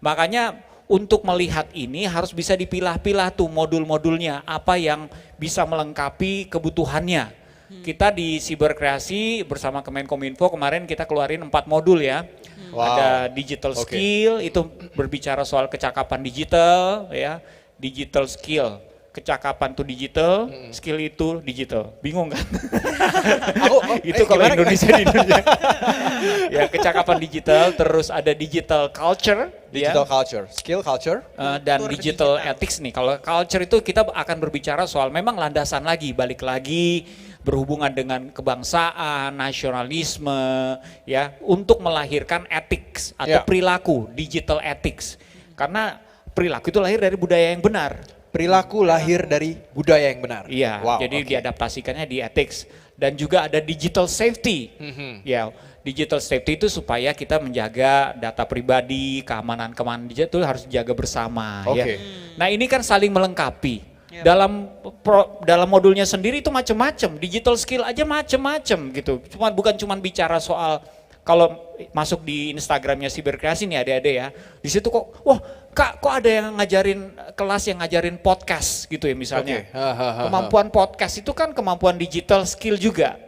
Makanya untuk melihat ini harus bisa dipilah-pilah tuh modul-modulnya, apa yang bisa melengkapi kebutuhannya. Kita di Siberkreasi bersama Kemenkominfo kemarin kita keluarin 4 modul ya. Wow. Ada digital skill, itu berbicara soal kecakapan digital ya. Digital skill, kecakapan tuh digital, skill itu digital. Bingung kan? Itu kalau Indonesia di Indonesia. Ya, kecakapan digital, terus ada digital culture, Digital ya. culture, skill culture. Dan Kultur digital digital. ethics nih. Kalau culture itu kita akan berbicara soal memang landasan lagi, balik lagi berhubungan dengan kebangsaan, nasionalisme, ya, untuk melahirkan ethics atau Ya. perilaku, digital ethics. Karena perilaku itu lahir dari budaya yang benar. Perilaku lahir dari budaya yang benar. Iya, Wow, jadi oke. diadaptasikannya di ethics. Dan juga ada digital safety. Ya, digital safety itu supaya kita menjaga data pribadi, keamanan digital itu harus dijaga bersama. Ya. Oke. Nah ini kan saling melengkapi. Ya. Dalam modulnya sendiri itu macam-macam, digital skill aja macam-macam gitu. Bukan cuma bicara soal kalau masuk di Instagramnya Siberkreasi nih adik-adik ya, di situ kok, wah Kak kok ada yang ngajarin kelas yang ngajarin podcast gitu ya misalnya. Oke. Kemampuan podcast itu kan kemampuan digital skill juga.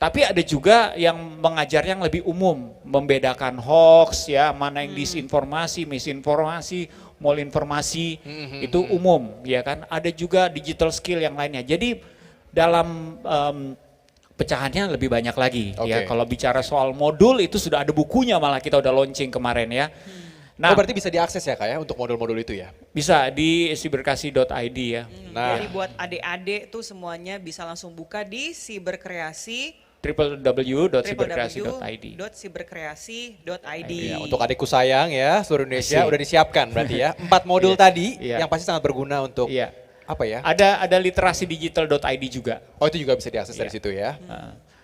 Tapi ada juga yang mengajar yang lebih umum, membedakan hoax ya, mana yang disinformasi, misinformasi, malinformasi, itu umum ya kan. Ada juga digital skill yang lainnya. Jadi dalam pecahannya lebih banyak lagi ya. Oke. Kalau bicara soal modul itu sudah ada bukunya, malah kita udah launching kemarin ya. Nah, Oh, berarti bisa diakses ya Kak ya untuk modul-modul itu ya? bisa di siberkreasi.id ya. Nah. Jadi buat adik-adik tuh semuanya bisa langsung buka di Siberkreasi www.siberkreasi.id. www.siberkreasi.id. Ya, untuk adikku sayang ya, seluruh Indonesia Asik. udah disiapkan berarti ya. 4 modul Iya. tadi Iya. yang pasti sangat berguna untuk Iya. apa ya? Ada literasidigital.id juga. Oh, itu juga bisa diakses dari Iya. situ ya.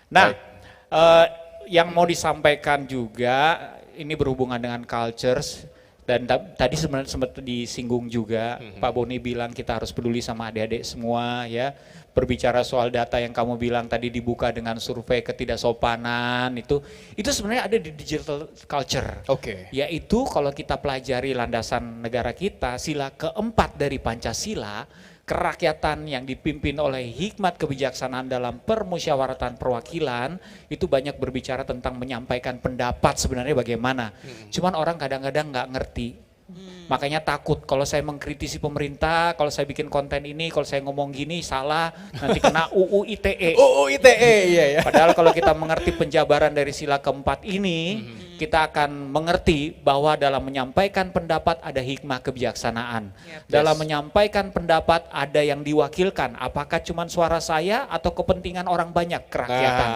Nah, Baik. yang mau disampaikan juga ini berhubungan dengan cultures dan tadi sebenarnya sempat disinggung juga Pak Boni bilang kita harus peduli sama adik-adik semua ya. Berbicara soal data yang kamu bilang tadi dibuka dengan survei ketidaksopanan itu sebenarnya ada di digital culture. Oke. Yaitu kalau kita pelajari landasan negara kita, sila keempat dari Pancasila, kerakyatan yang dipimpin oleh hikmat kebijaksanaan dalam permusyawaratan perwakilan, itu banyak berbicara tentang menyampaikan pendapat sebenarnya bagaimana. Cuman orang kadang-kadang nggak ngerti. Makanya takut kalau saya mengkritisi pemerintah, kalau saya bikin konten ini, kalau saya ngomong gini salah, nanti kena UU ITE. UU ITE, iya ya. Padahal kalau kita mengerti penjabaran dari sila keempat ini, kita akan mengerti bahwa dalam menyampaikan pendapat ada hikmah kebijaksanaan. Dalam menyampaikan pendapat ada yang diwakilkan, apakah cuma suara saya atau kepentingan orang banyak, kerakyatan.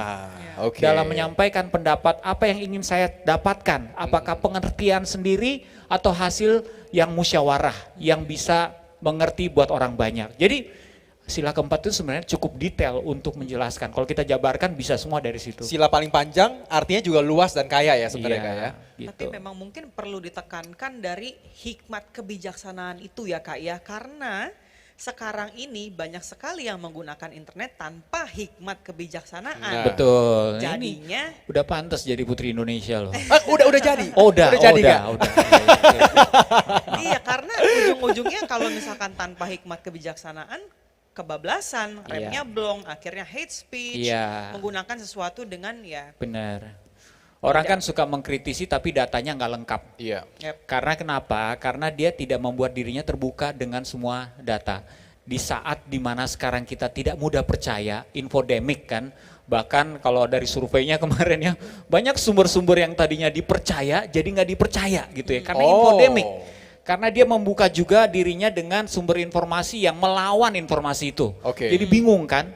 Dalam menyampaikan pendapat, apa yang ingin saya dapatkan, apakah pengertian sendiri atau hasil yang musyawarah, yang bisa mengerti buat orang banyak. Jadi sila keempat itu sebenarnya cukup detail untuk menjelaskan. Kalau kita jabarkan bisa semua dari situ. Sila paling panjang artinya juga luas dan kaya ya sebenarnya Kak ya. Gitu. Tapi memang mungkin perlu ditekankan dari hikmat kebijaksanaan itu ya Kak ya. Karena sekarang ini banyak sekali yang menggunakan internet tanpa hikmat kebijaksanaan. Nah. Betul. Jadinya ini udah pantas jadi Putri Indonesia loh. Udah jadi. Oh, udah jadi udah, Kak. udah. iya karena ujung-ujungnya kalau misalkan tanpa hikmat kebijaksanaan kebablasan, remnya blong, akhirnya hate speech, menggunakan sesuatu dengan Benar. Orang kan suka mengkritisi tapi datanya nggak lengkap. Iya. Karena kenapa? Karena dia tidak membuat dirinya terbuka dengan semua data. Di saat dimana sekarang kita tidak mudah percaya, infodemic kan, bahkan kalau dari surveinya kemarin ya, banyak sumber-sumber yang tadinya dipercaya jadi nggak dipercaya gitu ya, karena infodemic. Karena dia membuka juga dirinya dengan sumber informasi yang melawan informasi itu. Jadi bingung kan?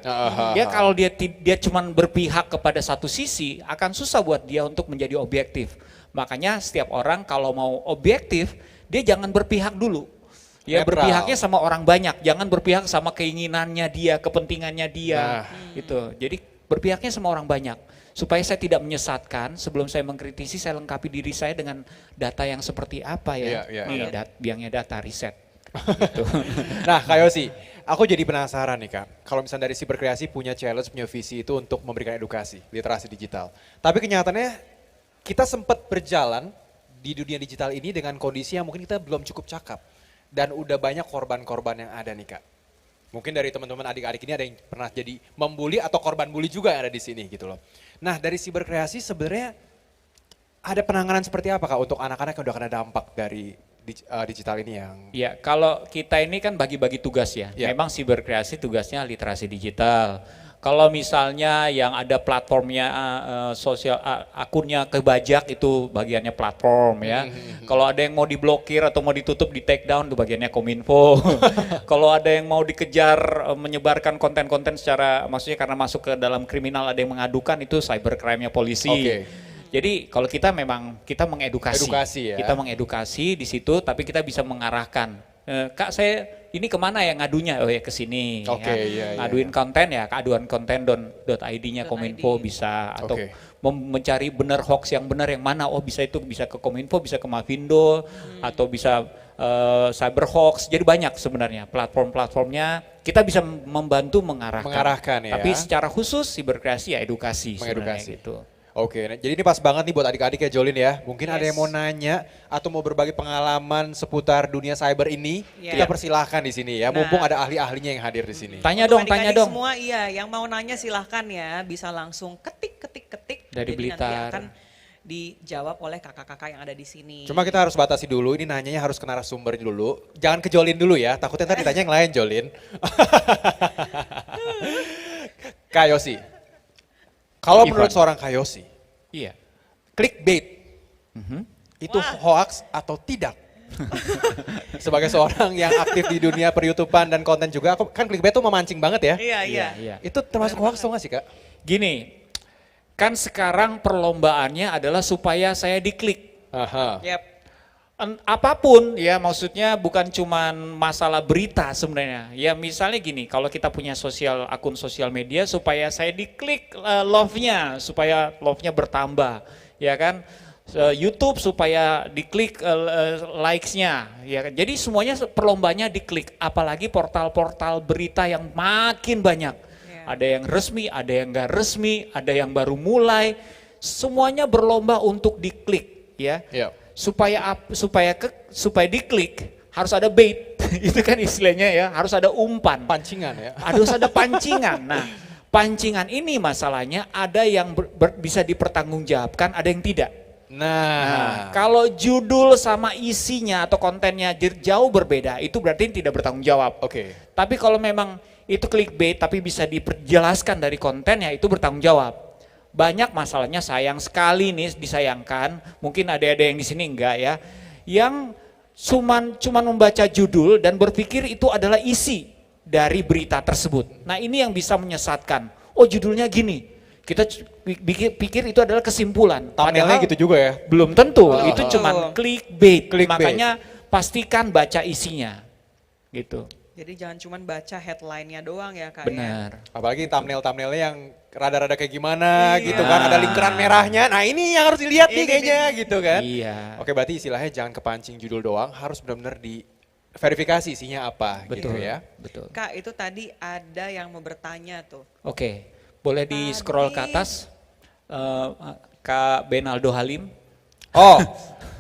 Dia kalau dia cuma berpihak kepada satu sisi, akan susah buat dia untuk menjadi objektif. Makanya setiap orang kalau mau objektif, dia jangan berpihak dulu. Ya berpihaknya sama orang banyak, jangan berpihak sama keinginannya dia, kepentingannya dia. Gitu. Jadi berpihaknya sama orang banyak. Supaya saya tidak menyesatkan, sebelum saya mengkritisi, saya lengkapi diri saya dengan data yang seperti apa ya. Biangnya data riset. Gitu. Nah Kak Yosi, aku jadi penasaran nih Kak. Kalau misalnya dari Siberkreasi punya challenge, punya visi itu untuk memberikan edukasi, literasi digital. Tapi kenyataannya kita sempat berjalan di dunia digital ini dengan kondisi yang mungkin kita belum cukup cakap. Dan udah banyak korban-korban yang ada nih Kak. Mungkin dari teman-teman adik-adik ini ada yang pernah jadi membuli atau korban bully juga yang ada di sini gitu loh. Nah dari Siberkreasi sebenarnya ada penanganan seperti apa Kak untuk anak-anak yang udah kena dampak dari digital ini yang... Ya kalau kita ini kan bagi-bagi tugas ya. Memang Siberkreasi tugasnya literasi digital. Kalau misalnya yang ada platformnya sosial akunnya kebajak itu bagiannya platform ya. Kalau ada yang mau diblokir atau mau ditutup di take down itu bagiannya Kominfo. Kalau ada yang mau dikejar menyebarkan konten-konten secara maksudnya karena masuk ke dalam kriminal ada yang mengadukan itu cybercrime-nya polisi. Jadi kalau kita memang kita mengedukasi, kita mengedukasi di situ tapi kita bisa mengarahkan. Kak saya ini kemana ya ngadunya? Oh ya ke sini. Ngaduin konten ya, keaduankonten.id-nya Kominfo bisa atau mencari benar hoax yang benar yang mana? Oh bisa itu bisa ke Kominfo, bisa ke Mavindo atau bisa cyber hoax. Jadi banyak sebenarnya platform-platformnya kita bisa membantu mengarahkan. ya. Tapi secara khusus Siberkreasi ya edukasi sebenarnya gitu. Jadi ini pas banget nih buat adik-adik ya Jolin ya. Mungkin ada yang mau nanya atau mau berbagi pengalaman seputar dunia cyber ini, kita persilahkan di sini ya. Mumpung ada ahli-ahlinya yang hadir di sini. Tanya dong. Semua yang mau nanya silahkan ya, bisa langsung ketik dari Blitar. Nanti akan dijawab oleh kakak-kakak yang ada di sini. Cuma kita harus batasi dulu, ini nanyanya harus ke narasumber dulu. Jangan ke Jolin dulu ya, takutnya ntar ditanya yang lain Jolin. Kak Yosi. Kalau menurut seorang Kak Yosi, clickbait itu hoax atau tidak? Sebagai seorang yang aktif di dunia per-YouTubean dan konten juga, kan clickbait itu memancing banget ya? Iya. Itu termasuk hoax atau nggak sih Kak? Gini, kan sekarang perlombaannya adalah supaya saya diklik. Apapun ya maksudnya bukan cuma masalah berita sebenarnya. Ya misalnya gini, kalau kita punya akun sosial media supaya saya diklik love-nya, supaya love-nya bertambah. Ya kan, YouTube supaya diklik likes-nya. Ya kan? Jadi semuanya perlombanya diklik, apalagi portal-portal berita yang makin banyak. Ada yang resmi, ada yang enggak resmi, ada yang baru mulai. Semuanya berlomba untuk diklik ya. Supaya diklik harus ada bait. Itu kan istilahnya ya, harus ada umpan. Pancingan ya. Harus ada pancingan. Nah, pancingan ini masalahnya ada yang bisa dipertanggungjawabkan, ada yang tidak. Nah, kalau judul sama isinya atau kontennya jauh berbeda, itu berarti tidak bertanggung jawab. Tapi kalau memang itu clickbait tapi bisa diperjelaskan dari kontennya, itu bertanggung jawab. banyak masalahnya, sayang sekali nih, disayangkan, mungkin ada yang di sini enggak ya, yang cuman membaca judul dan berpikir itu adalah isi dari berita tersebut. Nah ini yang bisa menyesatkan, oh judulnya gini, kita pikir itu adalah kesimpulan. Thumbnailnya Padahal gitu juga ya? belum tentu, Belum itu tentu. cuman clickbait, Clickbait. makanya pastikan baca isinya, gitu. Jadi jangan cuma baca headline-nya doang ya Kak ya. Benar. Apalagi thumbnail-thumbnailnya yang rada-rada kayak gimana Iya. gitu kan, ada lingkaran merahnya. Nah ini yang harus dilihat nih Ini kayaknya gitu kan. Iya. Oke berarti istilahnya jangan kepancing judul doang, harus benar-benar diverifikasi isinya apa gitu Betul, ya. betul. Kak itu tadi ada yang mau bertanya tuh. Oke, boleh di scroll ke Tadi- atas, Kak Benaldo Halim. Oh,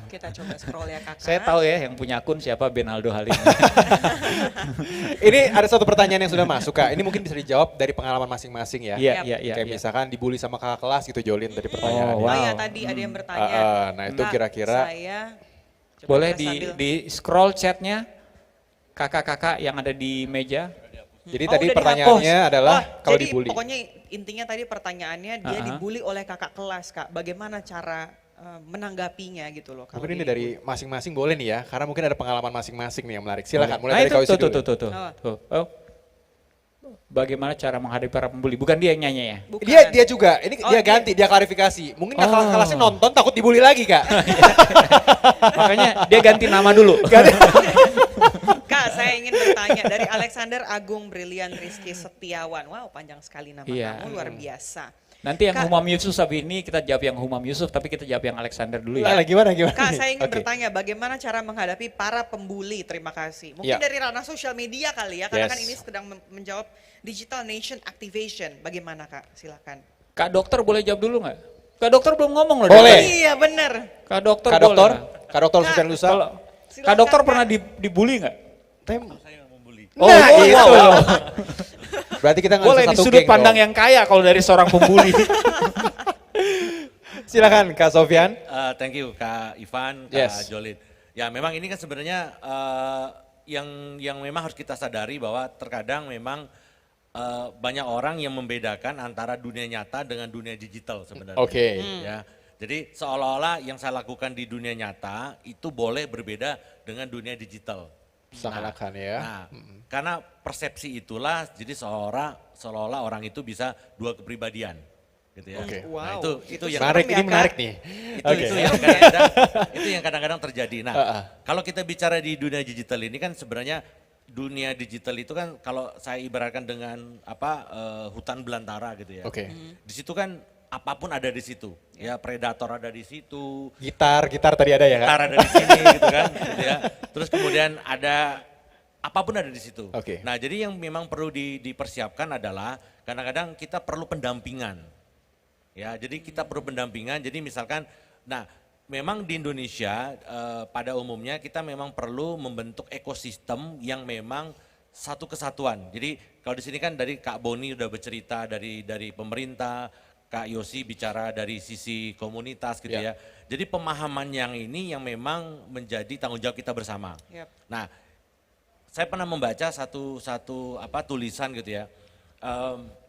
Kita coba scroll ya Kakak. Saya tahu ya yang punya akun siapa, Benaldo Halim. ini ada satu pertanyaan yang sudah masuk Kak. Ini mungkin bisa dijawab dari pengalaman masing-masing ya. Iya, iya, iya. Kayak iya. misalkan dibully sama kakak kelas gitu Jolin tadi pertanyaannya. Oh, Oh ya wow. tadi ada yang bertanya. Nah, itu Kak, kira-kira- Saya coba Boleh kita sambil- di scroll chatnya, kakak-kakak yang ada di meja. Jadi Oh, tadi udah pertanyaannya dihapus. adalah Oh, kalau jadi dibully. Pokoknya intinya tadi pertanyaannya dia Uh-huh. dibully oleh kakak kelas Kak. Bagaimana cara menanggapinya gitu loh. kalau Mungkin ini dia dari dibully. masing-masing boleh nih ya, karena mungkin ada pengalaman masing-masing nih yang menarik. Silakan, mulai Nah, dari itu, kau isi dulu. tuh. Oh. Tuh. Oh. Bagaimana cara menghadapi para pembuli? Bukan dia yang nyanyi ya? Bukan. Dia juga, ini Oh, dia ganti, dia klarifikasi. Mungkin kakak Oh. kelasnya nonton takut dibully lagi Kak. Makanya dia ganti nama dulu. Kak, saya ingin bertanya dari Alexander Agung Brilian Rizky Setiawan. Wow, panjang sekali nama Iya. kamu, luar biasa. Nanti yang Kak- Humam Yusuf habis ini kita jawab yang Humam Yusuf, tapi kita jawab yang Alexander dulu ya. Lah, gimana? Kak, saya ingin Oke. bertanya bagaimana cara menghadapi para pembuli? Terima kasih. Mungkin Ya. dari ranah sosial media kali ya, karena Yes. kan ini sedang menjawab Digital Nation Activation. Bagaimana Kak? Silakan. Kak dokter boleh jawab dulu nggak? Kak dokter belum ngomong loh. Boleh. dari tadi. Iya benar. Kak dokter Kak boleh Dokter, nggak? Kak Dokter Kak, Sufyan Lusa. Kalau Silakan, Kak dokter Kak. pernah dibully nggak? Oh, Nah, gitu. wow. Berarti kita nggak Boleh bisa di satu sudut geng pandang dong. yang kaya kalau dari seorang pembuli. Silakan Kak Sofyan. Thank you Kak Ivan, Kak Yes. Jolin. Ya memang ini kan sebenarnya yang memang harus kita sadari bahwa terkadang memang banyak orang yang membedakan antara dunia nyata dengan dunia digital sebenarnya. Oke. Ya, jadi seolah-olah yang saya lakukan di dunia nyata itu boleh berbeda dengan dunia digital. Seakan-akan ya. Nah, karena persepsi itulah jadi seolah-olah orang itu bisa dua kepribadian. Gitu ya. Oke. Nah, Wow. itu Itu yang Menarik, serem ya, ini Kak? menarik nih. itu, Oke. itu yang kadang-kadang itu yang kadang-kadang terjadi. Nah, Uh-uh. kalau kita bicara di dunia digital ini kan sebenarnya dunia digital itu kan kalau saya ibaratkan dengan hutan belantara gitu ya. Oke. Di situ kan apapun ada di situ. Ya, predator ada di situ, Gitar tadi ada ya Kak? gitar ada di sini gitu kan, gitu ya. Terus kemudian ada apapun ada di situ. Oke. Nah, jadi yang memang perlu dipersiapkan adalah kadang-kadang kita perlu pendampingan. Ya, jadi kita perlu pendampingan. Jadi misalkan, nah memang di Indonesia pada umumnya kita memang perlu membentuk ekosistem yang memang satu kesatuan. Jadi kalau di sini kan dari Kak Boni udah bercerita dari pemerintah, Kak Yosi bicara dari sisi komunitas gitu Ya. ya. Jadi pemahaman yang ini yang memang menjadi tanggung jawab kita bersama. Yap. Nah, saya pernah membaca satu tulisan gitu ya.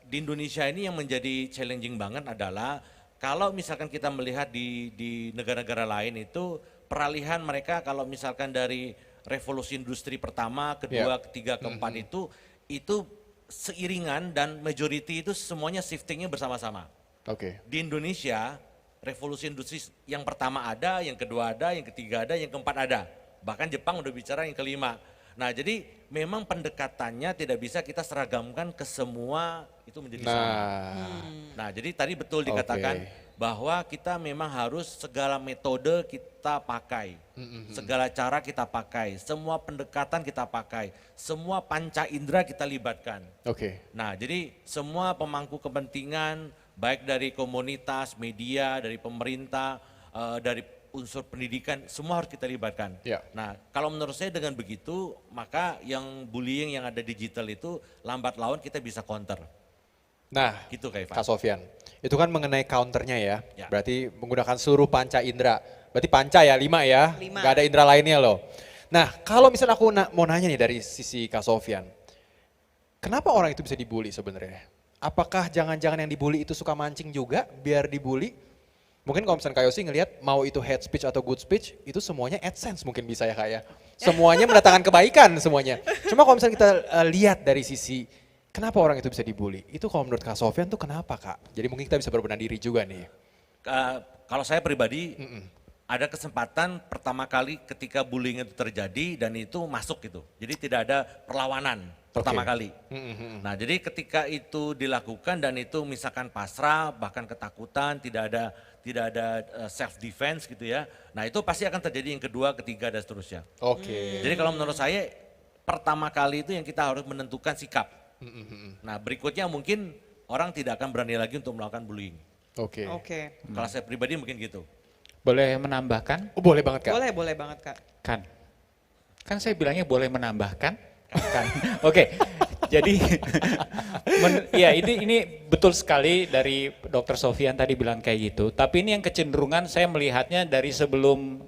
Di Indonesia ini yang menjadi challenging banget adalah kalau misalkan kita melihat di negara-negara lain itu peralihan mereka kalau misalkan dari revolusi industri pertama, kedua, ketiga, keempat itu seiringan dan majority itu semuanya shiftingnya bersama-sama. Oke. Di Indonesia revolusi industri yang pertama ada, yang kedua ada, yang ketiga ada, yang keempat ada. Bahkan Jepang udah bicara yang kelima. Nah, jadi memang pendekatannya tidak bisa kita seragamkan ke semua itu menjadi sama. Nah, Nah, jadi tadi betul dikatakan bahwa kita memang harus segala metode kita pakai. Segala cara kita pakai, semua pendekatan kita pakai, semua panca indera kita libatkan. oke. Nah, jadi semua pemangku kepentingan baik dari komunitas, media, dari pemerintah, dari unsur pendidikan, semua harus kita libatkan. Ya. Nah, kalau menurut saya dengan begitu, maka yang bullying yang ada digital itu lambat laun kita bisa counter. Nah, Gitu Kak Ivan. Kak Sofyan, itu kan mengenai counternya ya. Ya. Berarti menggunakan seluruh panca indera. Berarti panca ya 5 ya, 5. nggak ada indera lainnya loh. Nah, kalau misalnya aku mau nanya nih dari sisi Kak Sofyan, kenapa orang itu bisa dibully sebenarnya? apakah jangan-jangan yang dibully itu suka mancing juga biar dibully? Mungkin kalau misalnya Kak Yosi ngelihat mau itu hate speech atau good speech, itu semuanya AdSense mungkin bisa ya Kak ya. Semuanya mendatangkan kebaikan semuanya. Cuma kalau misalnya kita lihat dari sisi kenapa orang itu bisa dibully, itu kalau menurut Kak Sofyan tuh kenapa Kak? Jadi mungkin kita bisa berbenah diri juga nih. Kalau saya pribadi, ada kesempatan pertama kali ketika bullying itu terjadi dan itu masuk gitu. Jadi tidak ada perlawanan pertama kali. Nah jadi ketika itu dilakukan dan itu misalkan pasrah, bahkan ketakutan, tidak ada self defense gitu ya. Nah itu pasti akan terjadi yang kedua, ketiga dan seterusnya. Oke. Jadi kalau menurut saya pertama kali itu yang kita harus menentukan sikap. Nah berikutnya mungkin orang tidak akan berani lagi untuk melakukan bullying. Oke. Oke. Kalau saya pribadi mungkin gitu. Boleh menambahkan? Oh, boleh banget Kak. Boleh banget Kak. Kan saya bilangnya boleh menambahkan. Kan. Oke. Jadi ya ini betul sekali dari Dr. Sofyan tadi bilang kayak gitu. Tapi ini yang kecenderungan saya melihatnya dari sebelum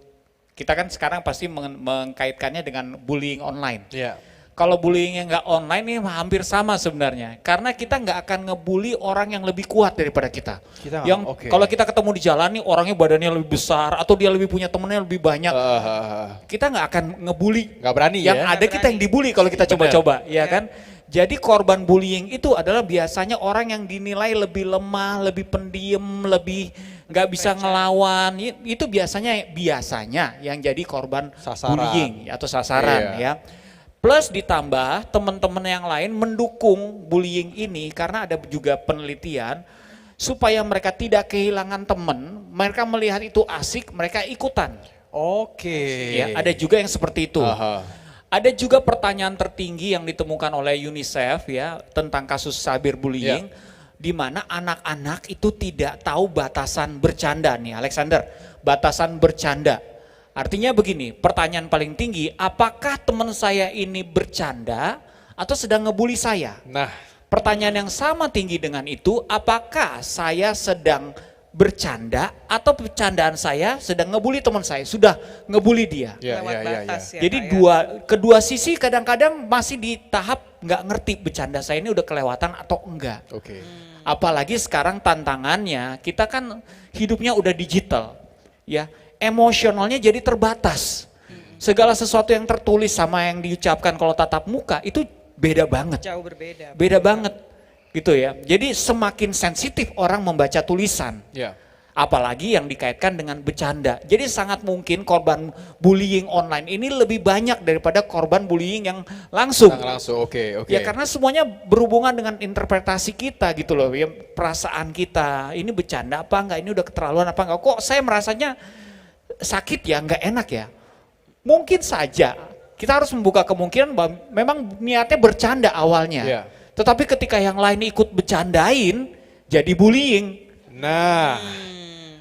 kita kan sekarang pasti mengkaitkannya dengan bullying online. Iya. Kalau bullying yang nggak online ini hampir sama sebenarnya. Karena kita nggak akan ngebully orang yang lebih kuat daripada kita. Kalau kita ketemu di jalan nih orangnya badannya lebih besar atau dia lebih punya temennya lebih banyak. Kita nggak akan ngebully. Nggak berani yang ya. ada kita yang dibully kalau kita coba-coba, ya kan? Jadi korban bullying itu adalah biasanya orang yang dinilai lebih lemah, lebih pendiam, lebih nggak bisa ngelawan. Itu biasanya yang jadi korban bullying atau sasaran ya. Plus ditambah teman-teman yang lain mendukung bullying ini karena ada juga penelitian supaya mereka tidak kehilangan teman, mereka melihat itu asik, mereka ikutan. Oke. Ya, ada juga yang seperti itu. Ada juga pertanyaan tertinggi yang ditemukan oleh UNICEF ya tentang kasus cyberbullying di mana anak-anak itu tidak tahu batasan bercanda nih, Alexander. Batasan bercanda. Artinya begini, pertanyaan paling tinggi, apakah teman saya ini bercanda atau sedang ngebully saya? Nah, pertanyaan yang sama tinggi dengan itu, apakah saya sedang bercanda atau bercandaan saya sedang ngebully teman saya, sudah ngebully dia. Lewat batas ya. Jadi Kak, ya. kedua sisi kadang-kadang masih di tahap nggak ngerti bercanda saya ini udah kelewatan atau enggak. Oke. Apalagi sekarang tantangannya kita kan hidupnya udah digital, ya emosionalnya jadi terbatas. Segala sesuatu yang tertulis sama yang diucapkan kalau tatap muka itu beda banget. Jauh berbeda. Beda banget gitu ya. Jadi semakin sensitif orang membaca tulisan. Ya. Apalagi yang dikaitkan dengan bercanda. Jadi sangat mungkin korban bullying online ini lebih banyak daripada korban bullying yang langsung. Oke. Ya karena semuanya berhubungan dengan interpretasi kita gitu loh. Ya, perasaan kita, ini bercanda apa enggak, ini udah keterlaluan apa enggak. Kok saya merasanya sakit ya, enggak enak ya. Mungkin saja kita harus membuka kemungkinan bahwa memang niatnya bercanda awalnya. Yeah. Tetapi ketika yang lain ikut bercandain, jadi bullying. Nah,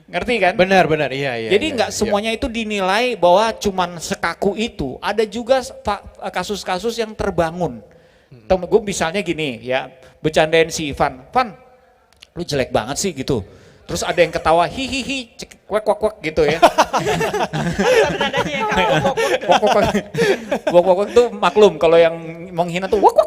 ngerti kan? benar, iya. Jadi enggak semuanya itu dinilai bahwa cuman sekaku itu. Ada juga kasus-kasus yang terbangun. Gue misalnya gini ya, bercandain si Ivan, Van, lu jelek banget sih gitu. Terus ada yang ketawa hihihi, kwek gitu ya. Wak itu maklum, kalau yang menghina tuh wak.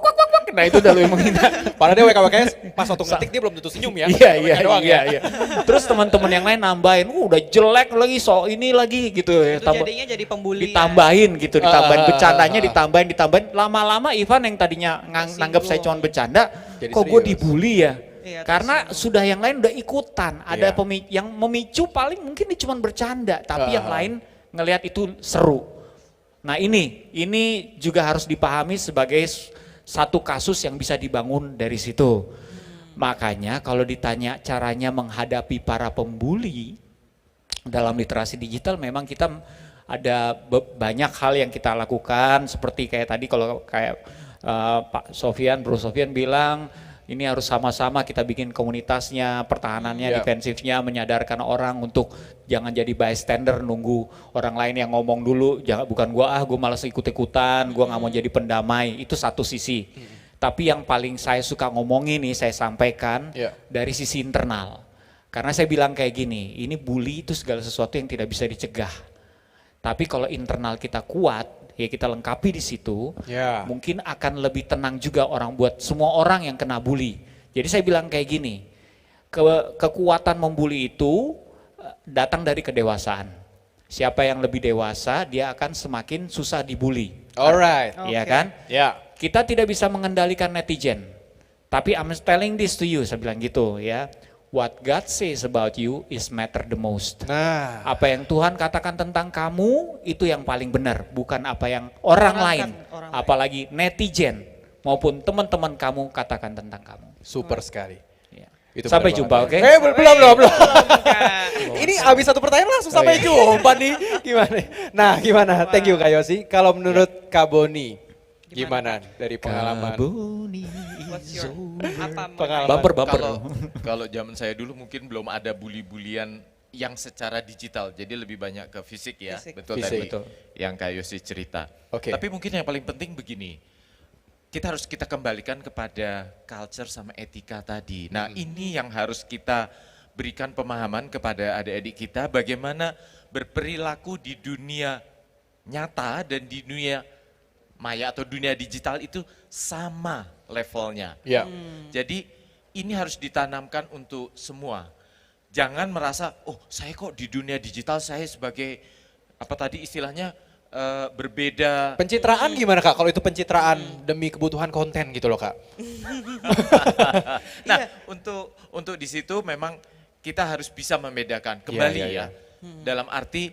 Nah itu udah lu yang menghina. Padahal dia WKWKS pas waktu ngetik dia belum tentu senyum ya. Iya. Terus teman-teman yang lain nambahin, udah jelek lagi, ini lagi gitu ya. Itu jadinya jadi pembulian. Ditambahin gitu, bercandanya ditambahin. Lama-lama Ivan yang tadinya nganggap saya cuma bercanda, jadi kok serius. gue dibully ya. Iya, Karena sudah yang lain udah ikutan, ada yang memicu paling mungkin dia cuma bercanda, tapi yang lain ngelihat itu seru. Nah ini juga harus dipahami sebagai satu kasus yang bisa dibangun dari situ. Makanya kalau ditanya caranya menghadapi para pembuli dalam literasi digital, memang kita ada banyak hal yang kita lakukan, seperti kayak tadi kalau kayak Pak Sofyan, Bro Sofyan bilang, ini harus sama-sama kita bikin komunitasnya, pertahanannya, defensifnya, menyadarkan orang untuk jangan jadi bystander nunggu orang lain yang ngomong dulu, bukan gua malas ikut-ikutan, gua nggak mau jadi pendamai, itu satu sisi. Tapi yang paling saya suka ngomongin nih, saya sampaikan dari sisi internal. Karena saya bilang kayak gini, ini bully itu segala sesuatu yang tidak bisa dicegah. Tapi kalau internal kita kuat, ya kita lengkapi di situ, mungkin akan lebih tenang juga orang buat semua orang yang kena bully. Jadi saya bilang kayak gini, kekuatan membuli itu datang dari kedewasaan. Siapa yang lebih dewasa, dia akan semakin susah dibully. Alright. Iya Oke. kan? Ya. Kita tidak bisa mengendalikan netizen. Tapi I'm telling this to you, saya bilang gitu ya. What God says about you is matter the most. Nah, Apa yang Tuhan katakan tentang kamu itu yang paling benar, bukan apa yang orang lain, orang lain. apalagi netizen maupun teman-teman kamu katakan tentang kamu. super sekali. Ya. Itu Sampai benar jumpa, banget. oke? Belum. Ini habis satu pertanyaan langsung sampai iya. jumpa nih. Gimana? Nah, gimana? Thank you Kak Yosi. Kalau menurut Kak Boni, gimana dari pengalaman? What's your apa Pengalaman. Bumper. Kalau zaman saya dulu mungkin belum ada bully-bulian yang secara digital, jadi lebih banyak ke fisik ya, Fisik. betul Fisik. tadi Betul. yang Kak Yosi cerita. Oke. Tapi mungkin yang paling penting begini, kita harus kembalikan kepada culture sama etika tadi. Nah ini yang harus kita berikan pemahaman kepada adik-adik kita bagaimana berperilaku di dunia nyata dan di dunia maya atau dunia digital itu sama levelnya. Ya. Jadi ini harus ditanamkan untuk semua. Jangan merasa, oh saya kok di dunia digital saya sebagai apa tadi istilahnya berbeda. Pencitraan gimana Kak? Kalau itu pencitraan demi kebutuhan konten gitu loh Kak. Nah untuk di situ memang kita harus bisa membedakan kembali Iya, ya. Dalam arti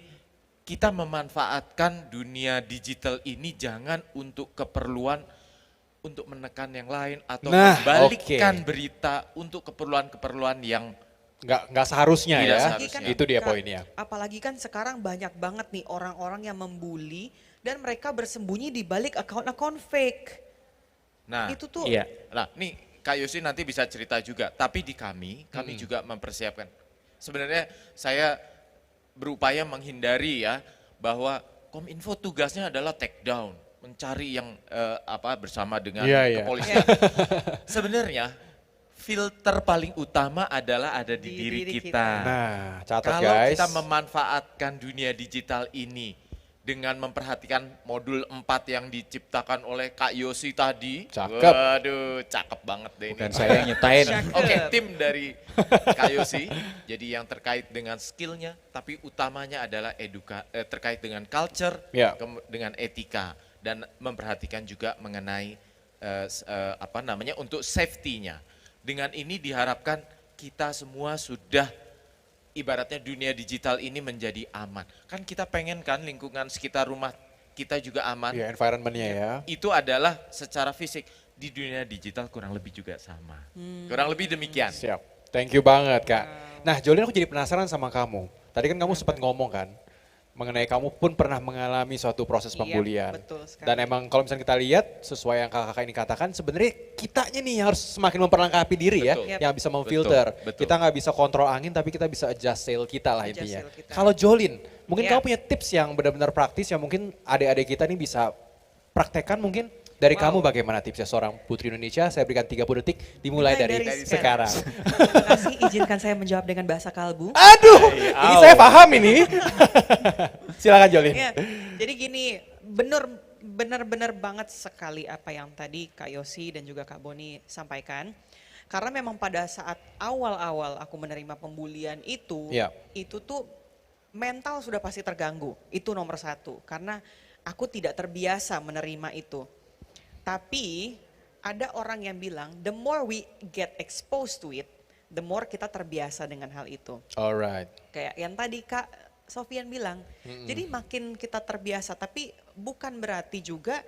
kita memanfaatkan dunia digital ini jangan untuk keperluan untuk menekan yang lain atau Nah, membalikkan oke. berita untuk keperluan-keperluan yang Nggak seharusnya Tidak ya. seharusnya. Itu dia Kak, poinnya. Apalagi kan sekarang banyak banget nih orang-orang yang membuli dan mereka bersembunyi di balik akun-akun fake. nah Itu tuh Iya. Nah, nih Kak Yosi nanti bisa cerita juga, tapi di kami juga mempersiapkan. Sebenarnya saya berupaya menghindari ya bahwa Kominfo tugasnya adalah take down, mencari yang bersama dengan Iya, iya. kepolisian. Sebenarnya filter paling utama adalah ada di Di diri diri kita. Nah, catat Kalau guys. kita memanfaatkan dunia digital ini dengan memperhatikan modul 4 yang diciptakan oleh Kak Yosi tadi. Cakep. Waduh, cakep banget deh Bukan ini. saya yang nyetain. Oke, tim dari Kak Yosi. Jadi yang terkait dengan skillnya, tapi utamanya adalah terkait dengan culture, Ya. dengan etika, dan memperhatikan juga mengenai untuk safety-nya. Dengan ini diharapkan kita semua sudah ibaratnya dunia digital ini menjadi aman. Kan kita pengen kan lingkungan sekitar rumah kita juga aman. Ya, environment-nya ya. Itu adalah secara fisik. Di dunia digital kurang lebih juga sama. Kurang lebih demikian. Siap. Thank you banget Kak. Nah Jolin aku jadi penasaran sama kamu. Tadi kan kamu sempat ngomong kan mengenai kamu pun pernah mengalami suatu proses Iya, pembulian. betul sekali. Dan emang kalau misalnya kita lihat sesuai yang kakak-kakak ini katakan sebenarnya kitanya nih yang harus semakin memperlengkapi diri Betul. ya. Yang bisa memfilter. Betul. Kita nggak bisa kontrol angin tapi kita bisa adjust sail kita lah Adjust intinya. sail kita. Kalau Jolin, mungkin Iya. kamu punya tips yang benar-benar praktis yang mungkin adik-adik kita nih bisa praktekkan mungkin. Dari kamu bagaimana tipsnya seorang putri Indonesia? Saya berikan 30 detik dimulai dari sekarang. Terima kasih, izinkan saya menjawab dengan bahasa kalbu. Aduh, ini saya paham ini. Silakan Jolin. Ya, jadi gini, benar-benar banget sekali apa yang tadi Kak Yosi dan juga Kak Boni sampaikan. Karena memang pada saat awal-awal aku menerima pembulian itu, Iya. itu tuh mental sudah pasti terganggu. Itu nomor satu, karena aku tidak terbiasa menerima itu. Tapi ada orang yang bilang, the more we get exposed to it, the more kita terbiasa dengan hal itu. Alright. Kayak yang tadi Kak Sofian bilang, jadi makin kita terbiasa, tapi bukan berarti juga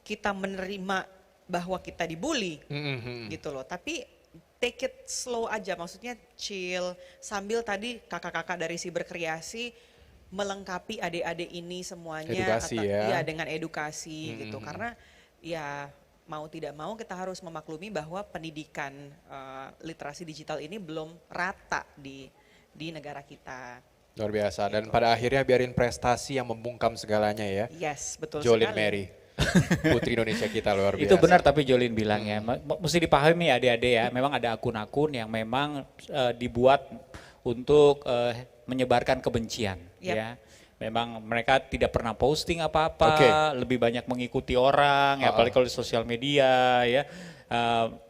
kita menerima bahwa kita dibully gitu loh. Tapi take it slow aja, maksudnya chill, sambil tadi kakak-kakak dari Siberkreasi melengkapi adik-adik ini semuanya. Edukasi ya. Iya, dengan edukasi gitu, karena ya mau tidak mau kita harus memaklumi bahwa pendidikan literasi digital ini belum rata di negara kita. Luar biasa. Dan pada akhirnya biarin prestasi yang membungkam segalanya ya. Yes, betul Jolin sekali. Mary. Putri Indonesia kita luar biasa. Itu benar tapi Jolin bilang ya, mesti dipahami adik-adik ya, memang ada akun-akun yang memang dibuat untuk menyebarkan kebencian Yap. ya. Memang mereka tidak pernah posting apa-apa, Oke. lebih banyak mengikuti orang, ya, apalagi kalau di sosial media ya.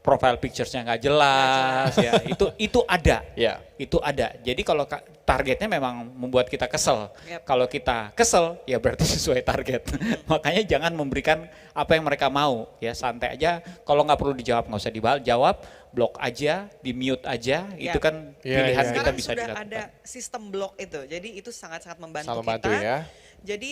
profile pictures-nya nggak jelas, ya itu ada, Ya. itu ada. Jadi kalau targetnya memang membuat kita kesel. Yap. Kalau kita kesel, ya berarti sesuai target. Makanya jangan memberikan apa yang mereka mau, ya santai aja. Kalau nggak perlu dijawab nggak usah dijawab, blok aja, di mute aja. Ya. Itu kan Ya, pilihan ya. kita Sekarang bisa sudah dilakukan. ada sistem blok itu, jadi itu sangat-sangat membantu Sangat kita. membantu ya. Jadi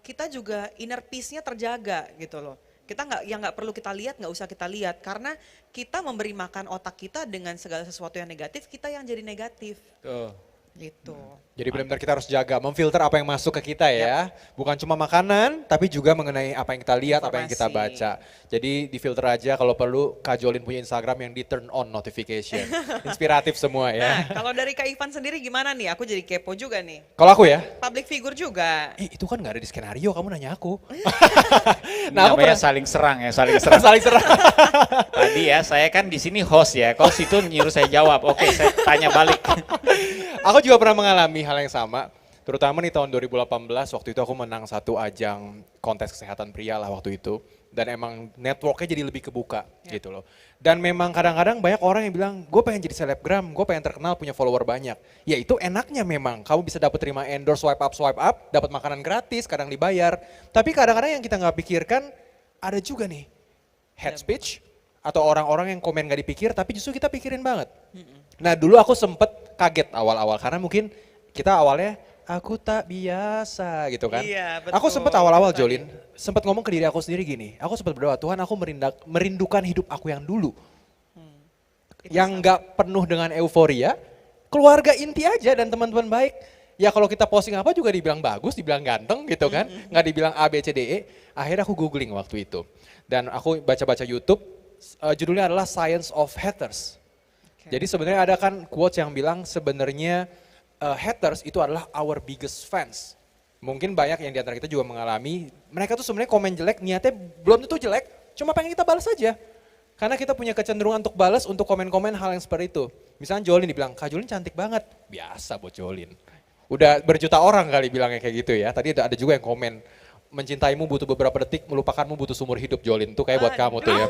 kita juga inner peace-nya terjaga gitu loh. Kita nggak perlu kita lihat, nggak usah kita lihat karena kita memberi makan otak kita dengan segala sesuatu yang negatif, kita yang jadi negatif Tuh. gitu. Jadi benar-benar kita harus jaga, memfilter apa yang masuk ke kita ya. Bukan cuma makanan, tapi juga mengenai apa yang kita lihat, apa yang kita Informasi. baca. Jadi di-filter aja kalau perlu, Kak Jolin punya Instagram yang di turn on notification. Inspiratif semua Nah, ya. kalau dari Kak Ivan sendiri gimana nih? Aku jadi kepo juga nih. Kalau aku ya, Public figure juga. itu kan nggak ada di skenario, kamu nanya aku. Nah, aku namanya pernah- saling serang ya, saling serang. Saling serang. Tadi ya, saya kan di sini host ya, host itu nyuruh saya jawab. Oke, saya tanya balik. Aku juga pernah mengalami hal yang sama, terutama di tahun 2018, waktu itu aku menang satu ajang kontes kesehatan pria lah waktu itu. Dan emang networknya jadi lebih kebuka gitu loh. Dan memang kadang-kadang banyak orang yang bilang, gue pengen jadi selebgram, gue pengen terkenal punya follower banyak. Ya itu enaknya memang, kamu bisa dapat terima endorse swipe up, dapat makanan gratis, kadang dibayar. Tapi kadang-kadang yang kita nggak pikirkan, ada juga nih head speech, atau orang-orang yang komen gak dipikir, tapi justru kita pikirin banget. Nah dulu aku sempet kaget awal-awal, karena mungkin kita awalnya, aku tak biasa gitu kan. Iya, Aku betul. sempet awal-awal Tadi. Jolin, sempet ngomong ke diri aku sendiri gini, aku sempet berdoa, Tuhan aku merindukan hidup aku yang dulu. Itu Yang gak penuh dengan euforia, keluarga inti aja dan teman-teman baik. Ya kalau kita posting apa juga dibilang bagus, dibilang ganteng gitu kan, nggak dibilang A, B, C, D, E. Akhirnya aku googling waktu itu. Dan aku baca-baca YouTube, judulnya adalah Science of Haters. Oke. Jadi sebenarnya ada kan quotes yang bilang sebenarnya haters itu adalah our biggest fans. Mungkin banyak yang di antara kita juga mengalami, mereka tuh sebenarnya komen jelek, niatnya belum tentu jelek, cuma pengen kita balas aja. Karena kita punya kecenderungan untuk balas, untuk komen-komen hal yang seperti itu. Misalnya Jolin dibilang, Kak Jolin cantik banget. Biasa buat Jolin. Udah berjuta orang kali bilangnya kayak gitu ya. Tadi ada juga yang komen, mencintaimu butuh beberapa detik, melupakanmu butuh seumur hidup Jolin. Itu kayak buat kamu tuh ya.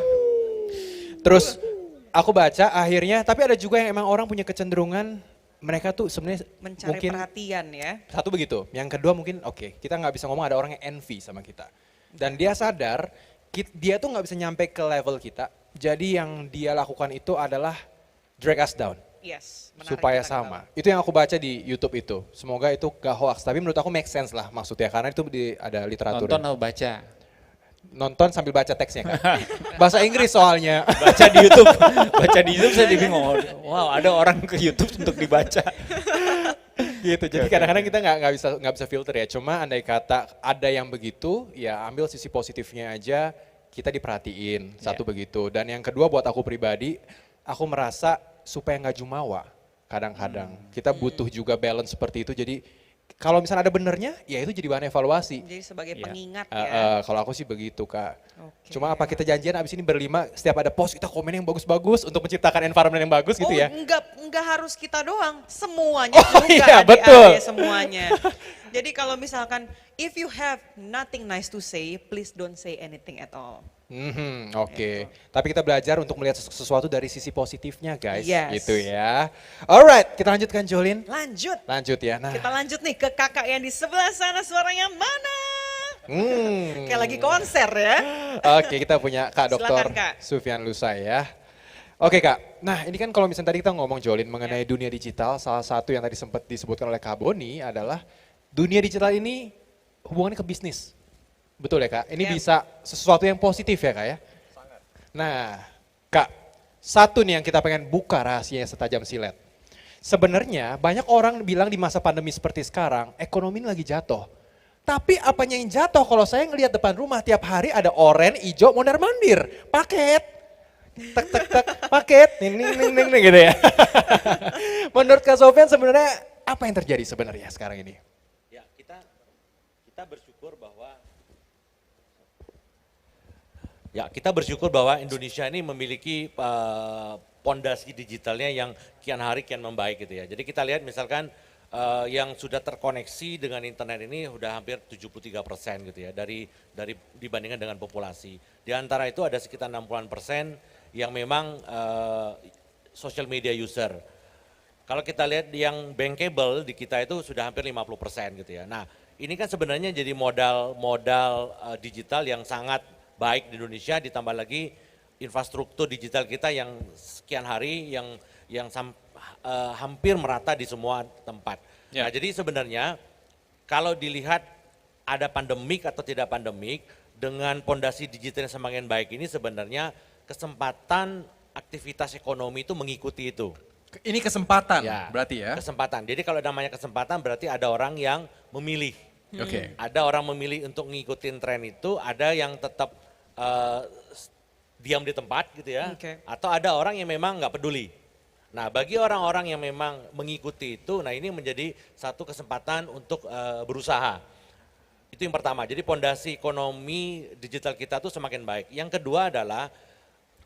Terus aku baca akhirnya, tapi ada juga yang emang orang punya kecenderungan, mereka tuh sebenarnya Mencari mungkin perhatian ya. satu begitu, yang kedua mungkin oke, kita nggak bisa ngomong ada orang yang envy sama kita. Dan dia sadar, dia tuh nggak bisa nyampe ke level kita. Jadi yang dia lakukan itu adalah drag us down. Yes, menarik Supaya kita ke sama. bawah. Itu yang aku baca di YouTube itu. Semoga itu gak hoax, tapi menurut aku make sense lah maksudnya. Karena itu ada literatur. Nonton atau baca? Nonton sambil baca teksnya kan. Bahasa Inggris soalnya. Baca di YouTube, baca di YouTube saya bingung. Wow, ada orang ke YouTube untuk dibaca. Gitu. Jadi kadang-kadang kita nggak bisa filter ya. Cuma andai kata ada yang begitu, ya ambil sisi positifnya aja. Kita diperhatiin satu begitu. Dan yang kedua buat aku pribadi, aku merasa supaya nggak jumawa. Kadang-kadang kita butuh juga balance seperti itu. Jadi kalau misalnya ada benernya, ya itu jadi bahan evaluasi. Jadi sebagai Iya. pengingat ya. Kalau aku sih begitu Kak. Oke. Cuma apa kita janjian abis ini berlima, setiap ada post kita komen yang bagus-bagus untuk menciptakan environment yang bagus gitu ya. Enggak harus kita doang, semuanya Oh, juga iya, adik-adik betul. semuanya. Jadi kalau misalkan if you have nothing nice to say, please don't say anything at all. Oke. Tapi kita belajar untuk melihat sesuatu dari sisi positifnya guys. Yes. Gitu ya. Alright, kita lanjutkan Jolin. Lanjut. Lanjut ya. Nah, Kita lanjut nih ke kakak yang di sebelah sana, suaranya mana? hmm. Kayak lagi konser ya. Oke, kita punya Kak Dr. Silakan, Kak. Sufyan Lusai ya. Oke Kak, nah ini kan kalau misalnya tadi kita ngomong Jolin mengenai dunia digital, salah satu yang tadi sempat disebutkan oleh Kak Boni adalah dunia digital ini hubungannya ke bisnis. Betul ya Kak? Ini Ya. bisa sesuatu yang positif ya Kak ya? Nah Kak, satu nih yang kita pengen buka rahasianya setajam silet. Sebenarnya banyak orang bilang di masa pandemi seperti sekarang, ekonomi ini lagi jatuh. Tapi apanya yang jatuh kalau saya ngelihat depan rumah tiap hari ada oren, hijau, mondar-mandir, paket. Tek tek tek, paket, ning ning ning ning ning, gitu ya. Menurut Kak Sofyan sebenarnya apa yang terjadi sebenarnya sekarang ini? Ya, kita bersyukur bahwa Indonesia ini memiliki pondasi digitalnya yang kian hari kian membaik gitu ya. Jadi kita lihat misalkan yang sudah terkoneksi dengan internet ini udah hampir 73% gitu ya dari dibandingkan dengan populasi. Di antara itu ada sekitar 60% yang memang social media user. Kalau kita lihat yang bankable di kita itu sudah hampir 50% gitu ya. Nah, ini kan sebenarnya jadi modal digital yang sangat baik di Indonesia, ditambah lagi infrastruktur digital kita yang sekian hari yang hampir merata di semua tempat. Ya. Nah, jadi sebenarnya kalau dilihat ada pandemik atau tidak pandemik, dengan pondasi digital yang semakin baik ini sebenarnya kesempatan aktivitas ekonomi itu mengikuti itu. Ini kesempatan Ya, berarti ya? Kesempatan. Jadi kalau namanya kesempatan berarti ada orang yang memilih. Oke. Ada orang memilih untuk ngikutin tren itu, ada yang tetap diam di tempat gitu ya. Oke. Atau ada orang yang memang nggak peduli. Nah, bagi orang-orang yang memang mengikuti itu, nah ini menjadi satu kesempatan untuk berusaha. Itu yang pertama. Jadi pondasi ekonomi digital kita tuh semakin baik. Yang kedua adalah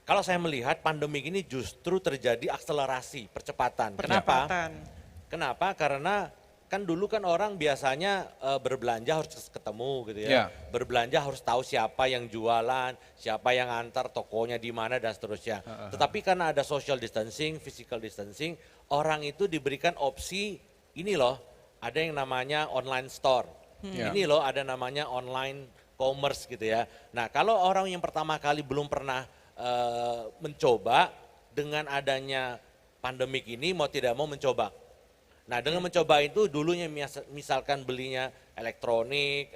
kalau saya melihat pandemi ini justru terjadi akselerasi, percepatan. Kenapa? Percepatan. Kenapa? Karena kan dulu kan orang biasanya berbelanja harus ketemu gitu ya. Ya. Berbelanja harus tahu siapa yang jualan, siapa yang antar, tokonya di mana dan seterusnya. Tetapi karena ada social distancing, physical distancing, orang itu diberikan opsi ini loh, ada yang namanya online store. Ya. Ini loh ada namanya online commerce gitu ya. Nah, kalau orang yang pertama kali belum pernah mencoba, dengan adanya pandemik ini mau tidak mau mencoba. Nah, dengan mencoba itu dulunya misalkan belinya elektronik,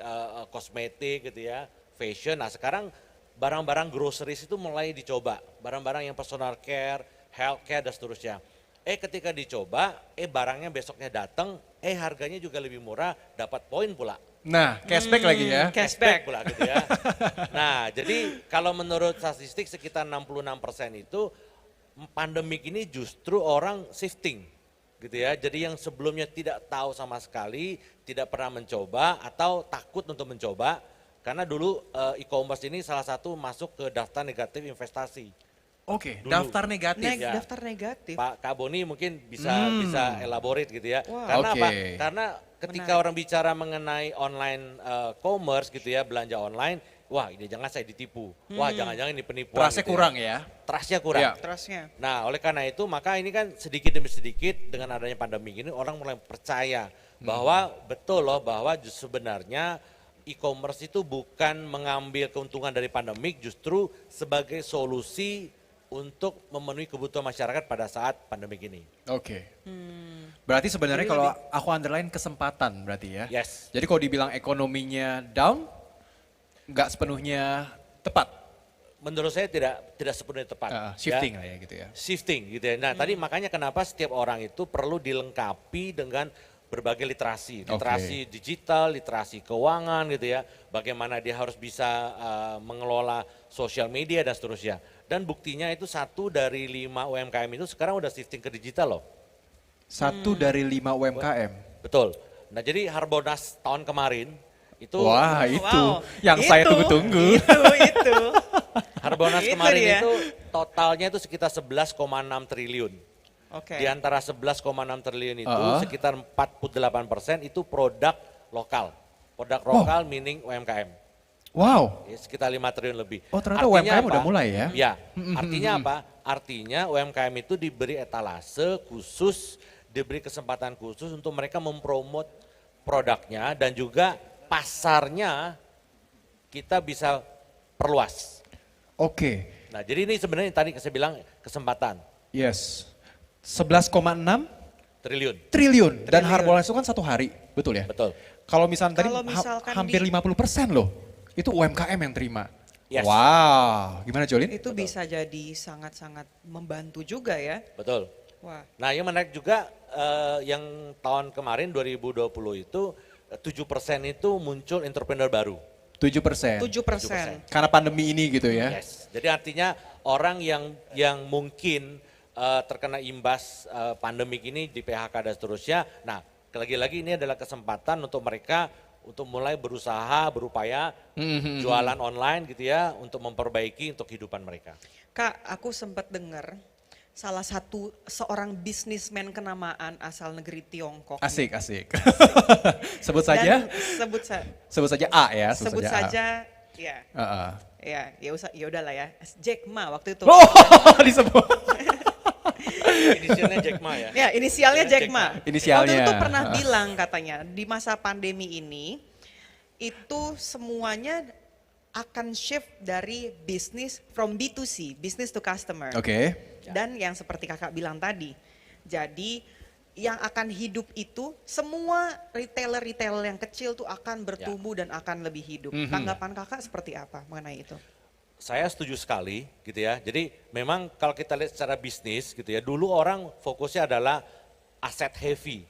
kosmetik gitu ya, fashion. Nah, sekarang barang-barang groceries itu mulai dicoba. Barang-barang yang personal care, health care dan seterusnya. Ketika dicoba, barangnya besoknya datang, harganya juga lebih murah, dapat poin pula. Nah, cashback lagi ya? Cashback. Pula gitu ya. Nah, jadi kalau menurut statistik sekitar 66% itu pandemik ini justru orang shifting gitu ya. Jadi yang sebelumnya tidak tahu sama sekali, tidak pernah mencoba atau takut untuk mencoba, karena dulu e-commerce ini salah satu masuk ke daftar negatif investasi. Oke, Dulu. daftar negatif. Ya. Daftar negatif. Pak Boni mungkin bisa elaborate gitu ya. Wah. Karena Oke. apa? Karena ketika orang bicara mengenai online commerce gitu ya, belanja online, wah ini jangan saya ditipu. Wah jangan-jangan ini penipuan. Trustnya gitu kurang ya? Trustnya kurang. Ya. Trustnya. Nah, oleh karena itu maka ini kan sedikit demi sedikit dengan adanya pandemi ini orang mulai percaya bahwa betul loh bahwa sebenarnya e-commerce itu bukan mengambil keuntungan dari pandemik, justru sebagai solusi untuk memenuhi kebutuhan masyarakat pada saat pandemik ini. Oke. Berarti sebenarnya kalau aku underline kesempatan berarti ya? Yes. Jadi kalau dibilang ekonominya down, nggak sepenuhnya tepat? Menurut saya tidak sepenuhnya tepat. Shifting lah ya gitu ya? Shifting gitu ya. Nah tadi makanya kenapa setiap orang itu perlu dilengkapi dengan berbagai literasi. Literasi digital, literasi keuangan gitu ya. Bagaimana dia harus bisa mengelola sosial media dan seterusnya. Dan buktinya itu 1 dari 5 UMKM itu sekarang udah shifting ke digital loh. 1 dari 5 UMKM? Betul. Nah jadi Harbolnas tahun kemarin itu Wah itu Wow. yang saya tunggu-tunggu. Itu. Harbolnas Itu kemarin dia. itu totalnya itu sekitar 11,6 triliun. Oke. Di antara 11,6 triliun itu sekitar 48% itu produk lokal. Produk lokal meaning UMKM. Wow. Ya, sekitar 5 triliun lebih. Oh, ternyata Artinya UMKM udah mulai ya? Ya, artinya apa? Artinya UMKM itu diberi etalase khusus, diberi kesempatan khusus untuk mereka mempromot produknya dan juga pasarnya kita bisa perluas. Oke, Nah, jadi ini sebenarnya tadi saya bilang kesempatan yes. 11,6 triliun. triliun. Dan Harbolnas itu kan 1 hari, betul ya? Betul. Kalau misalnya tadi Kalau misalkan hampir 50% loh, itu UMKM yang terima. Yes. Wow, gimana Jolin? Itu bisa jadi sangat-sangat membantu juga ya. Betul. Wah. Nah, yang menarik juga yang tahun kemarin 2020 itu 7% itu muncul entrepreneur baru. 7%. 7%. Karena pandemi ini gitu ya? Yes. Jadi artinya orang yang mungkin terkena imbas pandemik ini di PHK dan seterusnya. Nah, lagi-lagi ini adalah kesempatan untuk mereka untuk mulai berusaha, berupaya jualan online gitu ya untuk memperbaiki untuk kehidupan mereka. Kak, aku sempat dengar salah satu seorang bisnismen kenamaan asal negeri Tiongkok. Asik, asik. Sebut saja. Dan Sebut saja A ya. sebut A. saja, ya. Heeh. Ya udahlah ya. Jack Ma waktu itu. Oh, disebut. Inisialnya Jack Ma ya. Ya, inisialnya Jack Jack Ma. Ma. Inisialnya. Waktu itu pernah bilang katanya di masa pandemi ini itu semuanya akan shift dari bisnis from B2C, business to customer. Oke. Dan yang seperti kakak bilang tadi, jadi yang akan hidup itu semua retailer-retailer yang kecil tuh akan bertumbuh dan akan lebih hidup. Tanggapan kakak seperti apa mengenai itu? Saya setuju sekali gitu ya. Jadi memang kalau kita lihat secara bisnis gitu ya, dulu orang fokusnya adalah aset heavy.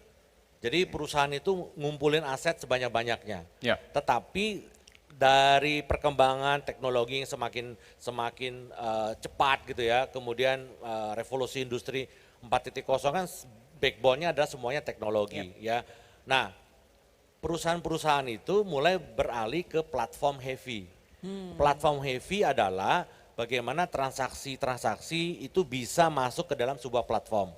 Jadi perusahaan itu ngumpulin aset sebanyak-banyaknya. Ya. Tetapi dari perkembangan teknologi yang semakin cepat gitu ya, kemudian revolusi industri 4.0 kan backbone-nya adalah semuanya teknologi ya. Nah, perusahaan-perusahaan itu mulai beralih ke platform heavy. Platform heavy adalah bagaimana transaksi-transaksi itu bisa masuk ke dalam sebuah platform.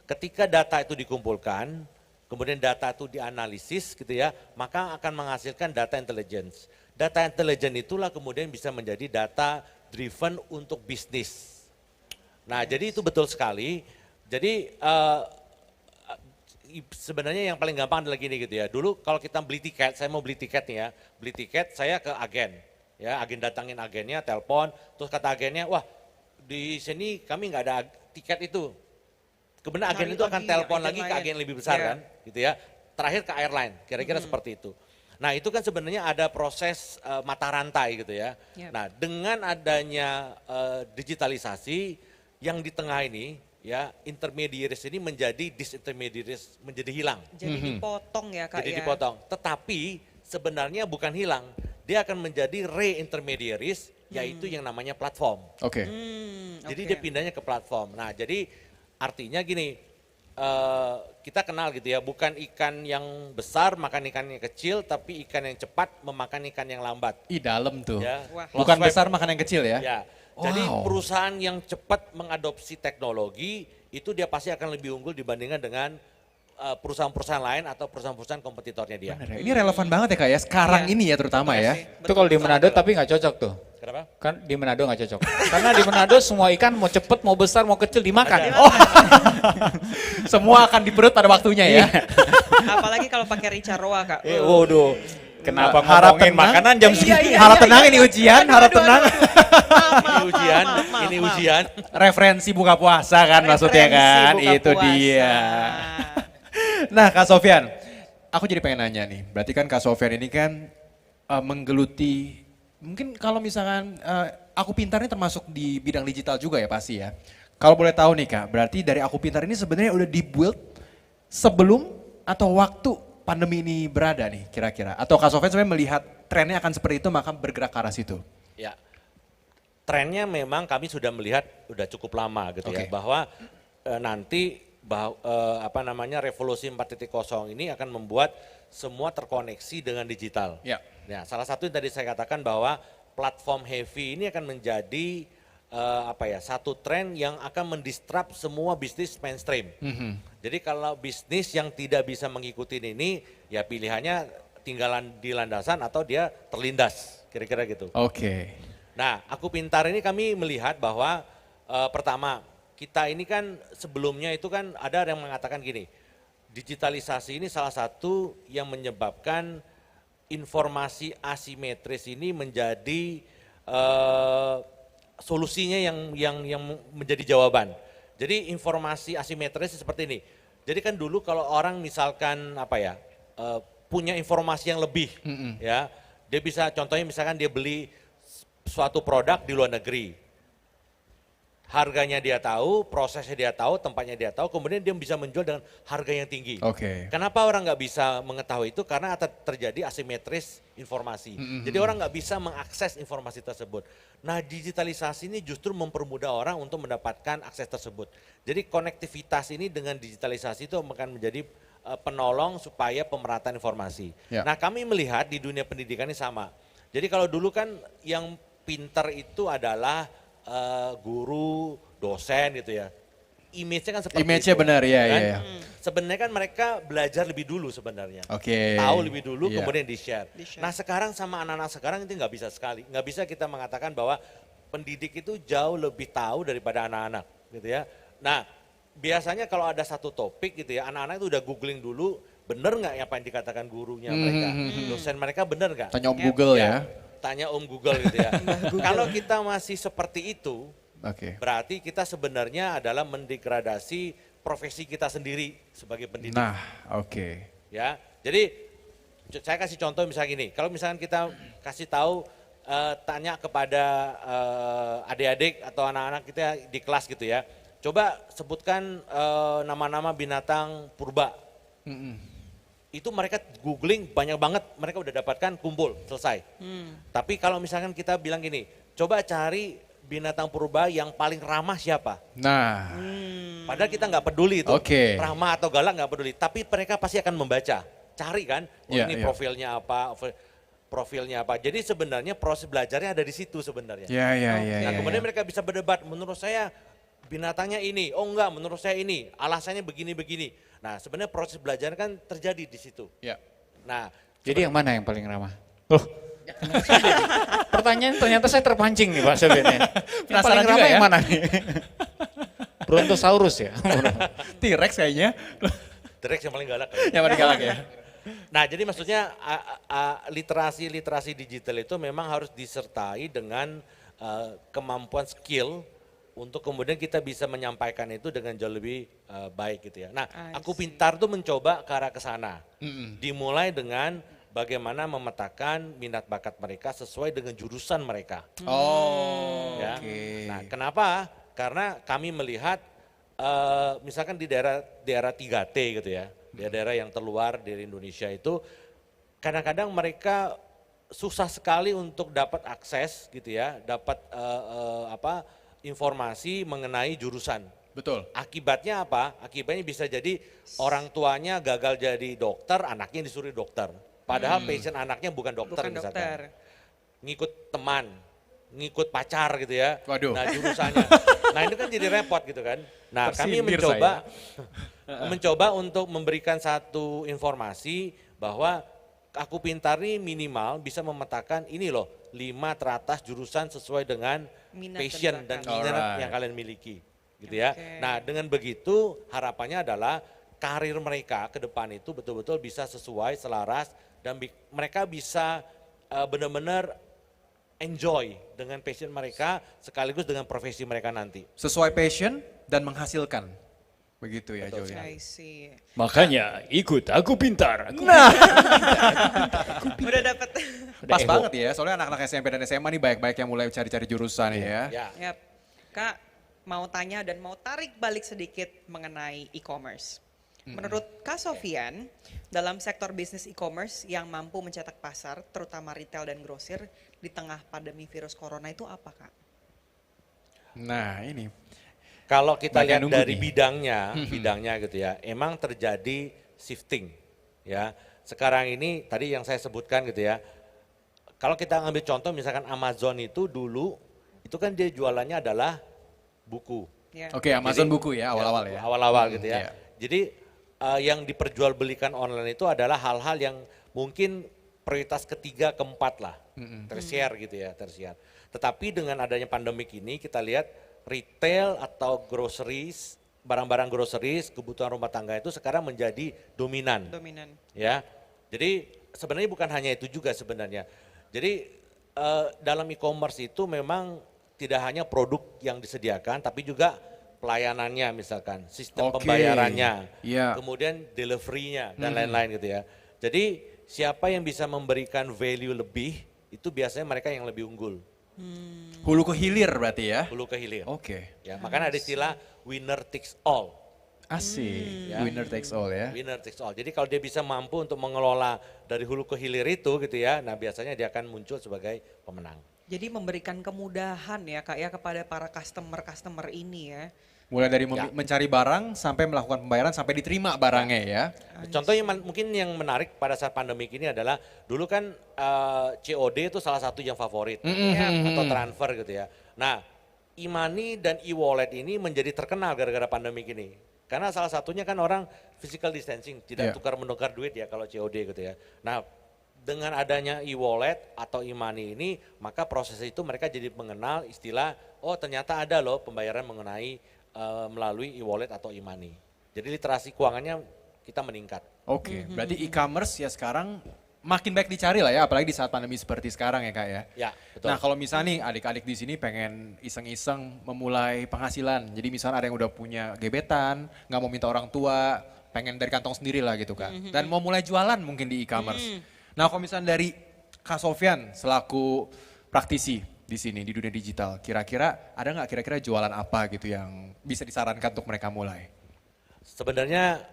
Ketika data itu dikumpulkan, kemudian data itu dianalisis gitu ya, maka akan menghasilkan data intelligence. Data intelligence itulah kemudian bisa menjadi data driven untuk bisnis. Nah, jadi itu betul sekali. Jadi sebenarnya yang paling gampang adalah gini gitu ya. Dulu kalau kita beli tiket, saya mau beli tiket nih ya, beli tiket saya ke agen. Ya, agen datangin agennya, telepon, terus kata agennya, wah di sini kami nggak ada tiket itu. Kemudian agen itu akan telepon lagi ke agen lebih besar kan, gitu ya. Terakhir ke airline, kira-kira seperti itu. Nah itu kan sebenarnya ada proses mata rantai gitu ya. Nah dengan adanya digitalisasi yang di tengah ini, ya intermediaries ini menjadi disintermediaries, menjadi hilang. Jadi dipotong ya kak Jadi ya. dipotong, tetapi sebenarnya bukan hilang, dia akan menjadi re-intermediaries, yaitu yang namanya platform. Oke. Jadi dia pindahnya ke platform. Nah jadi artinya gini, kita kenal gitu ya, bukan ikan yang besar makan ikan yang kecil, tapi ikan yang cepat memakan ikan yang lambat. Ih dalam tuh. Ya. Wah. Bukan Lost besar makan yang kecil ya. Ya. Jadi Wow. perusahaan yang cepat mengadopsi teknologi itu dia pasti akan lebih unggul dibandingkan dengan perusahaan-perusahaan lain atau perusahaan-perusahaan kompetitornya dia. Bener ya. Ini relevan banget ya kak ya, sekarang Iya. ini ya terutama ya. Itu kalau di Manado tapi nggak cocok tuh. Kenapa? Kan di Manado nggak cocok. Karena di Manado semua ikan mau cepet, mau besar, mau kecil dimakan. Oh, semua akan di perut pada waktunya ya. Apalagi kalau pakai rica roa kak. Waduh. Kenapa Harap ngomongin tenang. makanan jam Iya, segini? iya. Harap tenang ini ujian, harap tenang. Ini ujian, ini ujian. Referensi buka puasa kan maksudnya kan, Referensi buka itu puasa. dia. Nah Kak Sofyan, aku jadi pengen nanya nih, berarti kan Kak Sofyan ini kan menggeluti, mungkin kalau misalkan Aku Pintar ini termasuk di bidang digital juga ya pasti ya. Kalau boleh tahu nih Kak, berarti dari Aku Pintar ini sebenarnya udah dibuild sebelum atau waktu pandemi ini berada nih kira-kira? Atau Kak Sofyan sebenarnya melihat trennya akan seperti itu maka bergerak ke arah situ? Ya, trennya memang kami sudah melihat udah cukup lama gitu ya, Oke. bahwa nanti revolusi 4.0 ini akan membuat semua terkoneksi dengan digital. Ya. Nah, salah satu yang tadi saya katakan bahwa platform heavy ini akan menjadi satu tren yang akan mendisrupt semua bisnis mainstream. Jadi kalau bisnis yang tidak bisa mengikuti ini, ya pilihannya tinggalan di landasan atau dia terlindas, kira-kira gitu. Oke. Nah, Aku Pintar ini kami melihat bahwa pertama, kita ini kan sebelumnya itu kan ada yang mengatakan gini, digitalisasi ini salah satu yang menyebabkan informasi asimetris ini menjadi solusinya yang menjadi jawaban. Jadi informasi asimetris seperti ini. Jadi kan dulu kalau orang misalkan punya informasi yang lebih, ya, dia bisa contohnya misalkan dia beli suatu produk di luar negeri, harganya dia tahu, prosesnya dia tahu, tempatnya dia tahu, kemudian dia bisa menjual dengan harga yang tinggi. Oke. Kenapa orang nggak bisa mengetahui itu? Karena terjadi asimetris informasi. Jadi orang nggak bisa mengakses informasi tersebut. Nah, digitalisasi ini justru mempermudah orang untuk mendapatkan akses tersebut. Jadi konektivitas ini dengan digitalisasi itu akan menjadi penolong supaya pemerataan informasi. Ya. Nah, kami melihat di dunia pendidikan ini sama. Jadi kalau dulu kan yang pintar itu adalah guru, dosen gitu ya. image-nya kan seperti Image-nya itu, benar, ya, kan? ya. Sebenarnya kan mereka belajar lebih dulu sebenarnya. Oke. Tahu lebih dulu, Iya. kemudian di-share. Di-share. Nah sekarang sama anak-anak sekarang itu nggak bisa sekali. Nggak bisa kita mengatakan bahwa pendidik itu jauh lebih tahu daripada anak-anak gitu ya. Nah biasanya kalau ada satu topik gitu ya, anak-anak itu udah googling dulu, bener nggak apa yang dikatakan gurunya mereka, dosen mereka bener nggak? Tanya Om Google ya. Tanya Om Google gitu ya. Kalau kita masih seperti itu, Oke. berarti kita sebenarnya adalah mendegradasi profesi kita sendiri sebagai pendidik. Nah, oke. Ya, jadi saya kasih contoh misalnya gini, kalau misalkan kita kasih tahu tanya kepada adik-adik atau anak-anak kita di kelas gitu ya, coba sebutkan nama-nama binatang purba. Itu mereka googling banyak banget, mereka udah dapatkan, kumpul, selesai. Tapi kalau misalkan kita bilang gini, coba cari binatang purba yang paling ramah siapa? Nah, Padahal kita nggak peduli itu, Oke. ramah atau galak nggak peduli. Tapi mereka pasti akan membaca, cari kan, oh Iya, ini iya. profilnya apa. Jadi sebenarnya proses belajarnya ada di situ sebenarnya. ya, ya, ya. Nah ya, kemudian ya. mereka bisa berdebat, menurut saya binatangnya ini, oh enggak menurut saya ini, alasannya begini-begini. Nah sebenarnya proses belajar kan terjadi di situ. Ya. Nah Jadi yang mana yang paling ramah? Loh, pertanyaan ternyata saya terpancing nih Pak Sebet. Yang Penasaran paling juga ramah ya? yang mana nih? Brontosaurus ya? T-Rex kayaknya. T-Rex yang paling galak. Yang paling galak ya. Nah jadi maksudnya literasi digital itu memang harus disertai dengan kemampuan skill untuk kemudian kita bisa menyampaikan itu dengan jauh lebih baik gitu ya. Nah I aku see. pintar tuh mencoba ke arah ke sana. Dimulai dengan bagaimana memetakan minat bakat mereka sesuai dengan jurusan mereka. Oh, Ya. oke. Nah, kenapa? Karena kami melihat misalkan di daerah 3T gitu ya, daerah yang terluar dari Indonesia itu kadang-kadang mereka susah sekali untuk dapat akses gitu ya, dapat informasi mengenai jurusan. Betul. Akibatnya apa? Akibatnya bisa jadi orang tuanya gagal jadi dokter, anaknya disuruh dokter. Padahal passion anaknya bukan dokter Bukan misalkan. dokter. Ngikut teman, ngikut pacar gitu ya. Waduh. Nah jurusannya. Nah itu kan jadi repot gitu kan. Nah kami Tersindir mencoba untuk memberikan satu informasi bahwa Aku Pintar ini minimal bisa memetakan ini loh 5 teratas jurusan sesuai dengan Minat dan passion dan bakat. minat Alright. yang kalian miliki. Gitu ya. Oke. Nah dengan begitu harapannya adalah karir mereka ke depan itu betul-betul bisa sesuai, selaras dan mereka bisa benar-benar enjoy dengan passion mereka sekaligus dengan profesi mereka nanti. Sesuai passion dan menghasilkan. Begitu ya, Betul Jolina. I see. Makanya ikut Aku Pintar. Udah dapet. Pas banget ya, soalnya anak-anak SMP dan SMA nih baik-baik yang mulai cari-cari jurusan ya. Ya. Yap. Kak, mau tanya dan mau tarik balik sedikit mengenai e-commerce. Menurut Kak Sofian, dalam sektor bisnis e-commerce yang mampu mencetak pasar, terutama retail dan grosir, di tengah pandemi virus corona itu apa Kak? Nah ini. Kalau kita Banyak lihat nunggu dari nih. bidangnya gitu ya, emang terjadi shifting ya. Sekarang ini tadi yang saya sebutkan gitu ya, kalau kita ambil contoh misalkan Amazon itu dulu, itu kan dia jualannya adalah buku. Ya. Oke, Amazon Jadi- buku ya awal-awal ya. Awal-awal gitu ya. iya. Jadi yang diperjualbelikan online itu adalah hal-hal yang mungkin prioritas ketiga, keempat lah. Tersier gitu ya, tersier. Tetapi dengan adanya pandemik ini kita lihat retail atau groceries, barang-barang groceries, kebutuhan rumah tangga itu sekarang menjadi dominan. Dominan. Ya, jadi sebenarnya bukan hanya itu juga sebenarnya. Jadi dalam e-commerce itu memang tidak hanya produk yang disediakan, tapi juga pelayanannya misalkan, sistem Oke, pembayarannya, iya. kemudian delivery-nya dan lain-lain gitu ya. Jadi siapa yang bisa memberikan value lebih, itu biasanya mereka yang lebih unggul, Hulu ke hilir berarti ya. hulu ke hilir. Oke. Ya, makanya ada istilah winner takes all. Asik. Ya. Winner takes all ya. Winner takes all. Jadi kalau dia bisa mampu untuk mengelola dari hulu ke hilir itu gitu ya, nah biasanya dia akan muncul sebagai pemenang. Jadi memberikan kemudahan ya Kak ya kepada para customer ini ya. Mulai dari Ya. mencari barang sampai melakukan pembayaran sampai diterima barangnya ya. Contoh yang mungkin yang menarik pada saat pandemi ini adalah dulu kan COD itu salah satu yang favorit atau transfer gitu ya. Nah e-money dan e-wallet ini menjadi terkenal gara-gara pandemi ini. Karena salah satunya kan orang physical distancing, tidak Iya. tukar-menukar duit ya kalau COD gitu ya. Nah, dengan adanya e-wallet atau e-money ini, maka proses itu mereka jadi mengenal istilah, oh ternyata ada loh pembayaran mengenai melalui e-wallet atau e-money. Jadi literasi keuangannya kita meningkat. Oke, berarti e-commerce ya sekarang makin baik dicari lah ya, apalagi di saat pandemi seperti sekarang ya Kak ya. Ya, betul. Nah kalau misalnya nih adik-adik di sini pengen iseng-iseng memulai penghasilan, jadi misalnya ada yang udah punya gebetan, nggak mau minta orang tua, pengen dari kantong sendiri lah gitu Kak, dan mau mulai jualan mungkin di e-commerce. Nah kalau misalnya dari Kak Sofyan selaku praktisi di sini di dunia digital, kira-kira ada nggak kira-kira jualan apa gitu yang bisa disarankan untuk mereka mulai? Sebenarnya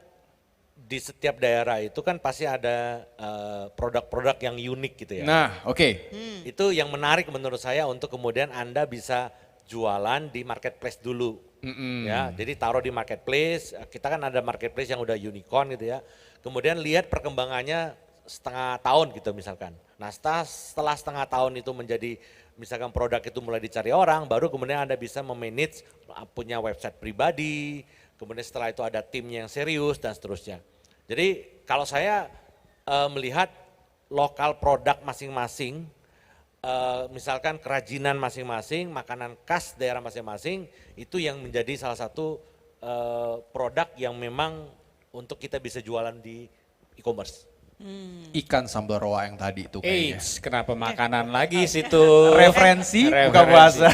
di setiap daerah itu kan pasti ada produk-produk yang unik gitu ya. Nah oke. Itu yang menarik menurut saya untuk kemudian Anda bisa jualan di marketplace dulu. Ya, jadi taruh di marketplace, kita kan ada marketplace yang udah unicorn gitu ya. Kemudian lihat perkembangannya setengah tahun gitu misalkan. Nah setelah setengah tahun itu menjadi misalkan produk itu mulai dicari orang, baru kemudian Anda bisa memanage punya website pribadi, kemudian setelah itu ada timnya yang serius dan seterusnya. Jadi kalau saya melihat lokal produk masing-masing, misalkan kerajinan masing-masing, makanan khas daerah masing-masing, itu yang menjadi salah satu produk yang memang untuk kita bisa jualan di e-commerce. Ikan sambal roa yang tadi itu kayaknya. Eits, kenapa makanan lagi situ? Referensi buka puasa.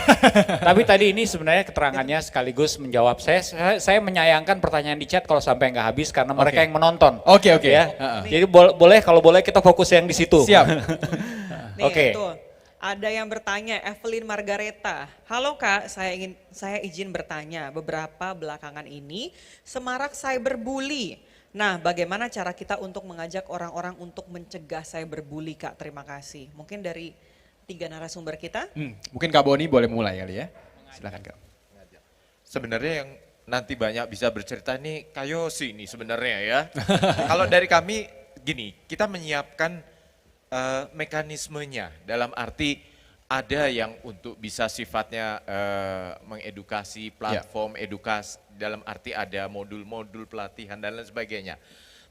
Tapi tadi ini sebenarnya keterangannya sekaligus menjawab. Saya menyayangkan pertanyaan di chat kalau sampai nggak habis karena mereka yang menonton. Oke. Ya. Heeh. Jadi kalau boleh kita fokus yang di situ. Siap. Nih Oke. tuh, ada yang bertanya, Evelyn Margareta. Halo Kak, saya izin bertanya. Beberapa belakangan ini semarak cyberbully. Nah, bagaimana cara kita untuk mengajak orang-orang untuk mencegah cyberbully Kak? Terima kasih. Mungkin dari 3 narasumber kita. Mungkin Kak Boni boleh mulai kali ya. Silakan Kak. Sebenarnya yang nanti banyak bisa bercerita ini Kayosi ini sebenarnya ya. Kalau dari kami gini, kita menyiapkan mekanismenya dalam arti ada yang untuk bisa sifatnya mengedukasi, platform edukasi, dalam arti ada modul-modul pelatihan dan lain sebagainya.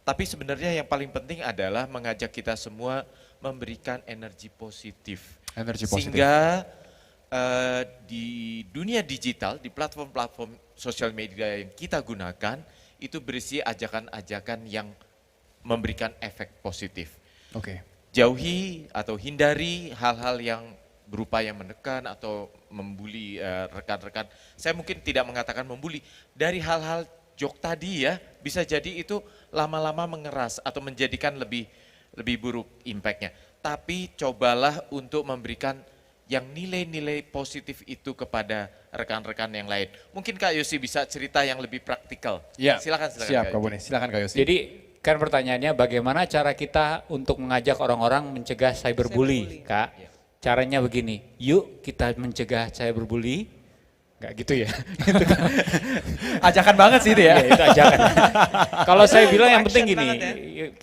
Tapi sebenarnya yang paling penting adalah mengajak kita semua memberikan energi positif. Energi positif. Sehingga di dunia digital, di platform-platform sosial media yang kita gunakan, itu berisi ajakan-ajakan yang memberikan efek positif. Oke. Jauhi atau hindari hal-hal yang berupaya menekan atau membuli rekan-rekan. Saya mungkin tidak mengatakan membuli, dari hal-hal jok tadi ya, bisa jadi itu lama-lama mengeras atau menjadikan lebih buruk impactnya. Tapi cobalah untuk memberikan yang nilai-nilai positif itu kepada rekan-rekan yang lain. Mungkin Kak Yosi bisa cerita yang lebih praktikal. Ya. Silakan Siap Kak Kak Yosi. Boni. Silakan Kak Yosi. Jadi kan pertanyaannya bagaimana cara kita untuk mengajak orang-orang mencegah cyberbully, Kak? Caranya begini, yuk kita mencegah cyberbully. Enggak gitu ya. Ajakan banget sih itu ya. Iya, itu ajakan. Kalau saya bilang yang Action penting gini, banget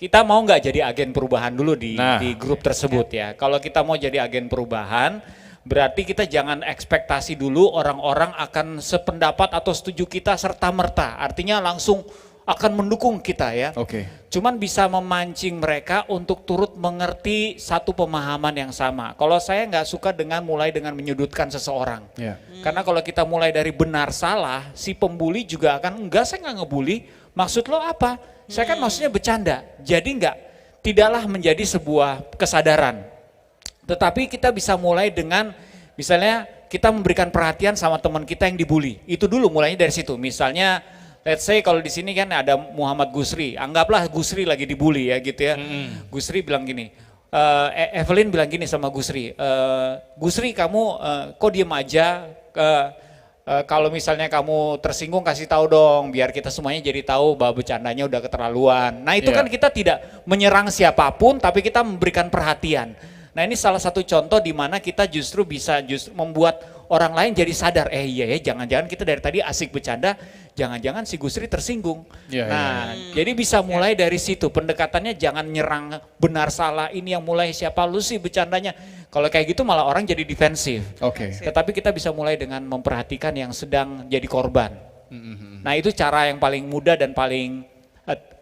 kita mau nggak jadi agen perubahan dulu di Nah. grup tersebut ya. Kalau kita mau jadi agen perubahan, berarti kita jangan ekspektasi dulu orang-orang akan sependapat atau setuju kita serta-merta. Artinya langsung akan mendukung kita ya. Oke. Cuman bisa memancing mereka untuk turut mengerti satu pemahaman yang sama. Kalau saya nggak suka mulai dengan menyudutkan seseorang. Ya. Karena kalau kita mulai dari benar salah, si pembuli juga akan, enggak saya nggak ngebully, maksud lo apa? Saya kan maksudnya bercanda. Jadi tidaklah menjadi sebuah kesadaran. Tetapi kita bisa mulai dengan misalnya kita memberikan perhatian sama teman kita yang dibully. Itu dulu mulainya dari situ. Misalnya let's say kalau di sini kan ada Muhammad Gusri, anggaplah Gusri lagi dibully ya gitu ya. Gusri bilang gini, Evelyn bilang gini sama Gusri, Gusri kamu kok diem aja, kalau misalnya kamu tersinggung kasih tahu dong, biar kita semuanya jadi tahu bahwa bercandanya udah keterlaluan. Nah itu Iya. kan kita tidak menyerang siapapun, tapi kita memberikan perhatian. Nah ini salah satu contoh di mana kita justru bisa membuat orang lain jadi sadar, iya ya jangan-jangan kita dari tadi asik bercanda, jangan-jangan si Gusri tersinggung. Nah, jadi bisa mulai dari situ, pendekatannya jangan nyerang benar salah, ini yang mulai siapa lu sih bercandanya. Kalau kayak gitu malah orang jadi defensif. Tetapi kita bisa mulai dengan memperhatikan yang sedang jadi korban. Nah itu cara yang paling mudah dan paling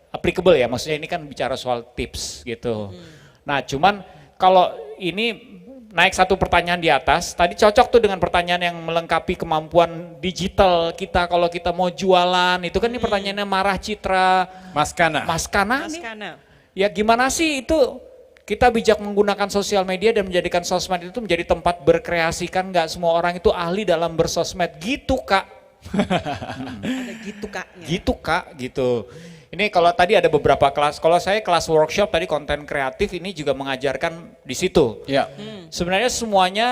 applicable ya, maksudnya ini kan bicara soal tips gitu. Nah cuman kalau ini naik satu pertanyaan di atas, tadi cocok tuh dengan pertanyaan yang melengkapi kemampuan digital kita kalau kita mau jualan, itu kan ini pertanyaannya Marah Citra Maskana nih. Ya gimana sih itu kita bijak menggunakan sosial media dan menjadikan sosmed itu menjadi tempat berkreasi, kan nggak semua orang itu ahli dalam bersosmed gitu Kak. Ada gitu Kaknya. Gitu Kak, gitu. Ini kalau tadi ada beberapa kelas, kalau saya kelas workshop tadi konten kreatif ini juga mengajarkan di situ. Sebenarnya semuanya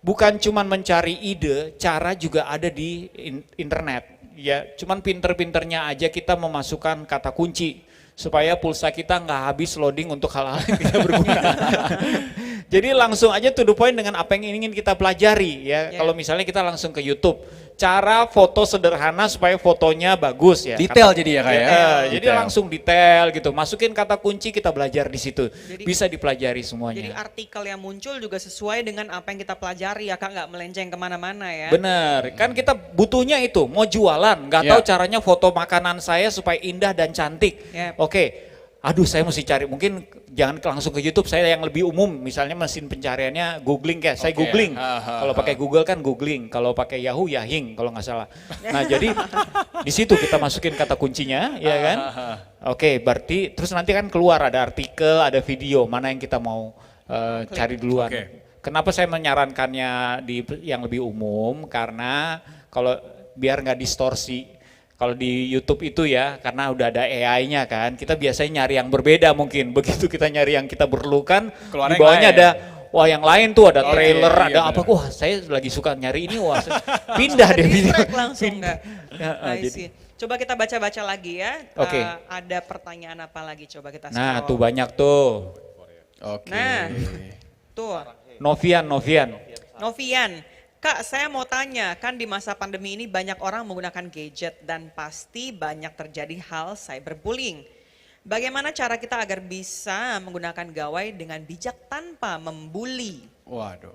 bukan cuman mencari ide, cara juga ada di internet. Ya, cuman pinter-pinternya aja kita memasukkan kata kunci supaya pulsa kita nggak habis loading untuk hal-hal yang tidak berguna. Jadi langsung aja to the point dengan apa yang ingin kita pelajari ya. Kalau misalnya kita langsung ke YouTube, cara foto sederhana supaya fotonya bagus ya. Detail jadi ya kayak. Jadi langsung detail gitu. Masukin kata kunci, kita belajar di situ. Bisa dipelajari semuanya. Jadi artikel yang muncul juga sesuai dengan apa yang kita pelajari ya Kak, nggak melenceng kemana-mana ya. Bener, kan kita butuhnya itu, mau jualan, nggak tahu caranya foto makanan saya supaya indah dan cantik. Oke, aduh saya mesti cari, mungkin jangan langsung ke YouTube, saya yang lebih umum, misalnya mesin pencariannya googling kayak, saya googling. Kalau pakai Google kan googling, kalau pakai Yahoo Yahing kalau nggak salah. Nah jadi di situ kita masukin kata kuncinya, ya kan? Oke, berarti terus nanti kan keluar ada artikel, ada video, mana yang kita mau cari duluan. Kenapa saya menyarankannya di yang lebih umum? Karena kalau biar nggak distorsi. Kalau di YouTube itu ya, karena udah ada AI-nya kan, kita biasanya nyari yang berbeda mungkin. Begitu kita nyari yang kita perlukan, di bawahnya ada, wah yang lain tuh ada trailer, ada apa, wah saya lagi suka nyari ini, wah pindah deh. Langsung enggak. Coba kita baca-baca lagi ya, ada pertanyaan apa lagi, coba kita scroll. Nah tuh banyak tuh. Nah, tuh. Novian. Kak, saya mau tanya, kan di masa pandemi ini banyak orang menggunakan gadget dan pasti banyak terjadi hal cyberbullying. Bagaimana cara kita agar bisa menggunakan gawai dengan bijak tanpa membuli? Waduh.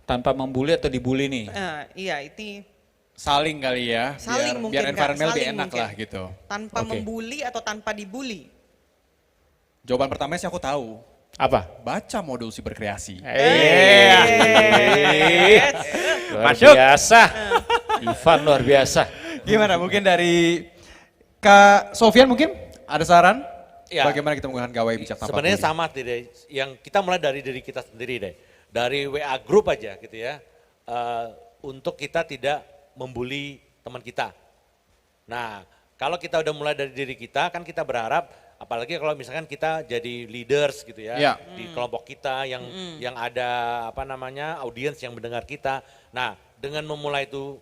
Tanpa membuli atau dibully nih? Iya, itu saling kali ya, saling biar environment lebih enak mungkin. lah gitu. Tanpa membuli atau tanpa dibully? Jawaban pertama sih aku tahu. Apa? Baca modul siberkreasi. Luar biasa. Ivan luar biasa. Gimana mungkin dari Kak Sofian mungkin ada saran? Ya. Bagaimana kita menggunakan gawai bijak tanpa Sebenarnya bully? sama deh, yang kita mulai dari diri kita sendiri deh. Dari WA group aja gitu ya. Untuk kita tidak membuli teman kita. Nah, kalau kita udah mulai dari diri kita, kan kita berharap apalagi kalau misalkan kita jadi leaders gitu ya, di kelompok kita yang ada apa namanya audiens yang mendengar kita. Nah dengan memulai itu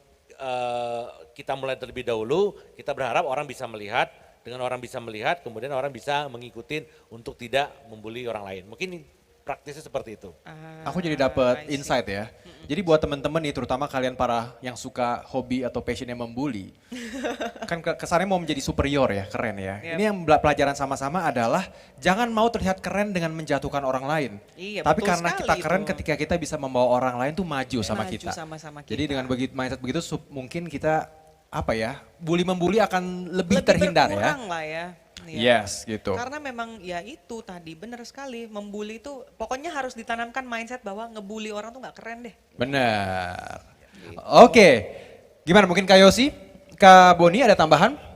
kita mulai terlebih dahulu, kita berharap orang bisa melihat, dengan orang bisa melihat kemudian orang bisa mengikuti untuk tidak membuli orang lain. Mungkin praktisnya seperti itu. Aku jadi dapat insight ya. Jadi buat teman-teman nih, terutama kalian para yang suka hobi atau passionnya membuli, kan kesannya mau menjadi superior ya, keren ya. Ini yang pelajaran sama-sama adalah jangan mau terlihat keren dengan menjatuhkan orang lain. Tapi karena kita keren ketika kita bisa membawa orang lain tuh maju sama kita. Jadi dengan mindset begitu mungkin kita apa ya, bully-membuli akan lebih terhindar ya. Lah ya. Yes, gitu. Karena memang ya itu tadi benar sekali, membuli itu pokoknya harus ditanamkan mindset bahwa ngebully orang tuh nggak keren deh. Benar. Oke, gimana mungkin Kak Yosi, Kak Boni ada tambahan?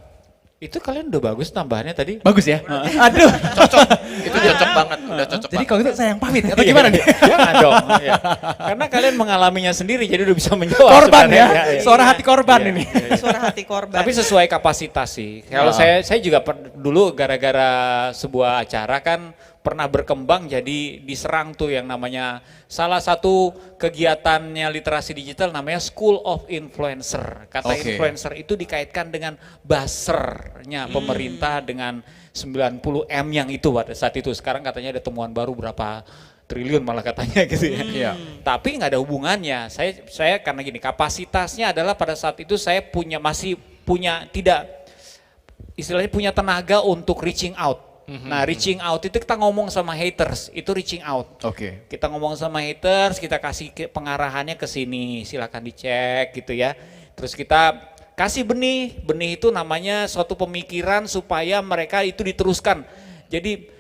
Itu kalian udah bagus tambahannya tadi. Bagus ya? Aduh, Cocok, itu cocok banget, udah cocok jadi banget. kalau gitu saya yang pamit atau gimana nih? Jangan dong. Ya. Karena kalian mengalaminya sendiri jadi udah bisa menjawab. Korban ya, sebenarnya. suara hati korban ini. Suara hati korban. Tapi sesuai kapasitas sih. Kalau saya juga dulu gara-gara sebuah acara kan pernah berkembang jadi diserang tuh yang namanya salah satu kegiatannya literasi digital namanya School of Influencer. Kata influencer itu dikaitkan dengan buzzer-nya pemerintah dengan 90M yang itu pada saat itu. Sekarang katanya ada temuan baru berapa triliun malah katanya gitu ya. tapi nggak ada hubungannya. Saya karena gini, kapasitasnya adalah pada saat itu saya masih punya tidak istilahnya punya tenaga untuk reaching out. Nah, reaching out itu kita ngomong sama haters, itu reaching out. Oke. Kita ngomong sama haters, kita kasih pengarahannya ke sini, silakan dicek gitu ya. Terus kita kasih benih itu namanya suatu pemikiran supaya mereka itu diteruskan. Jadi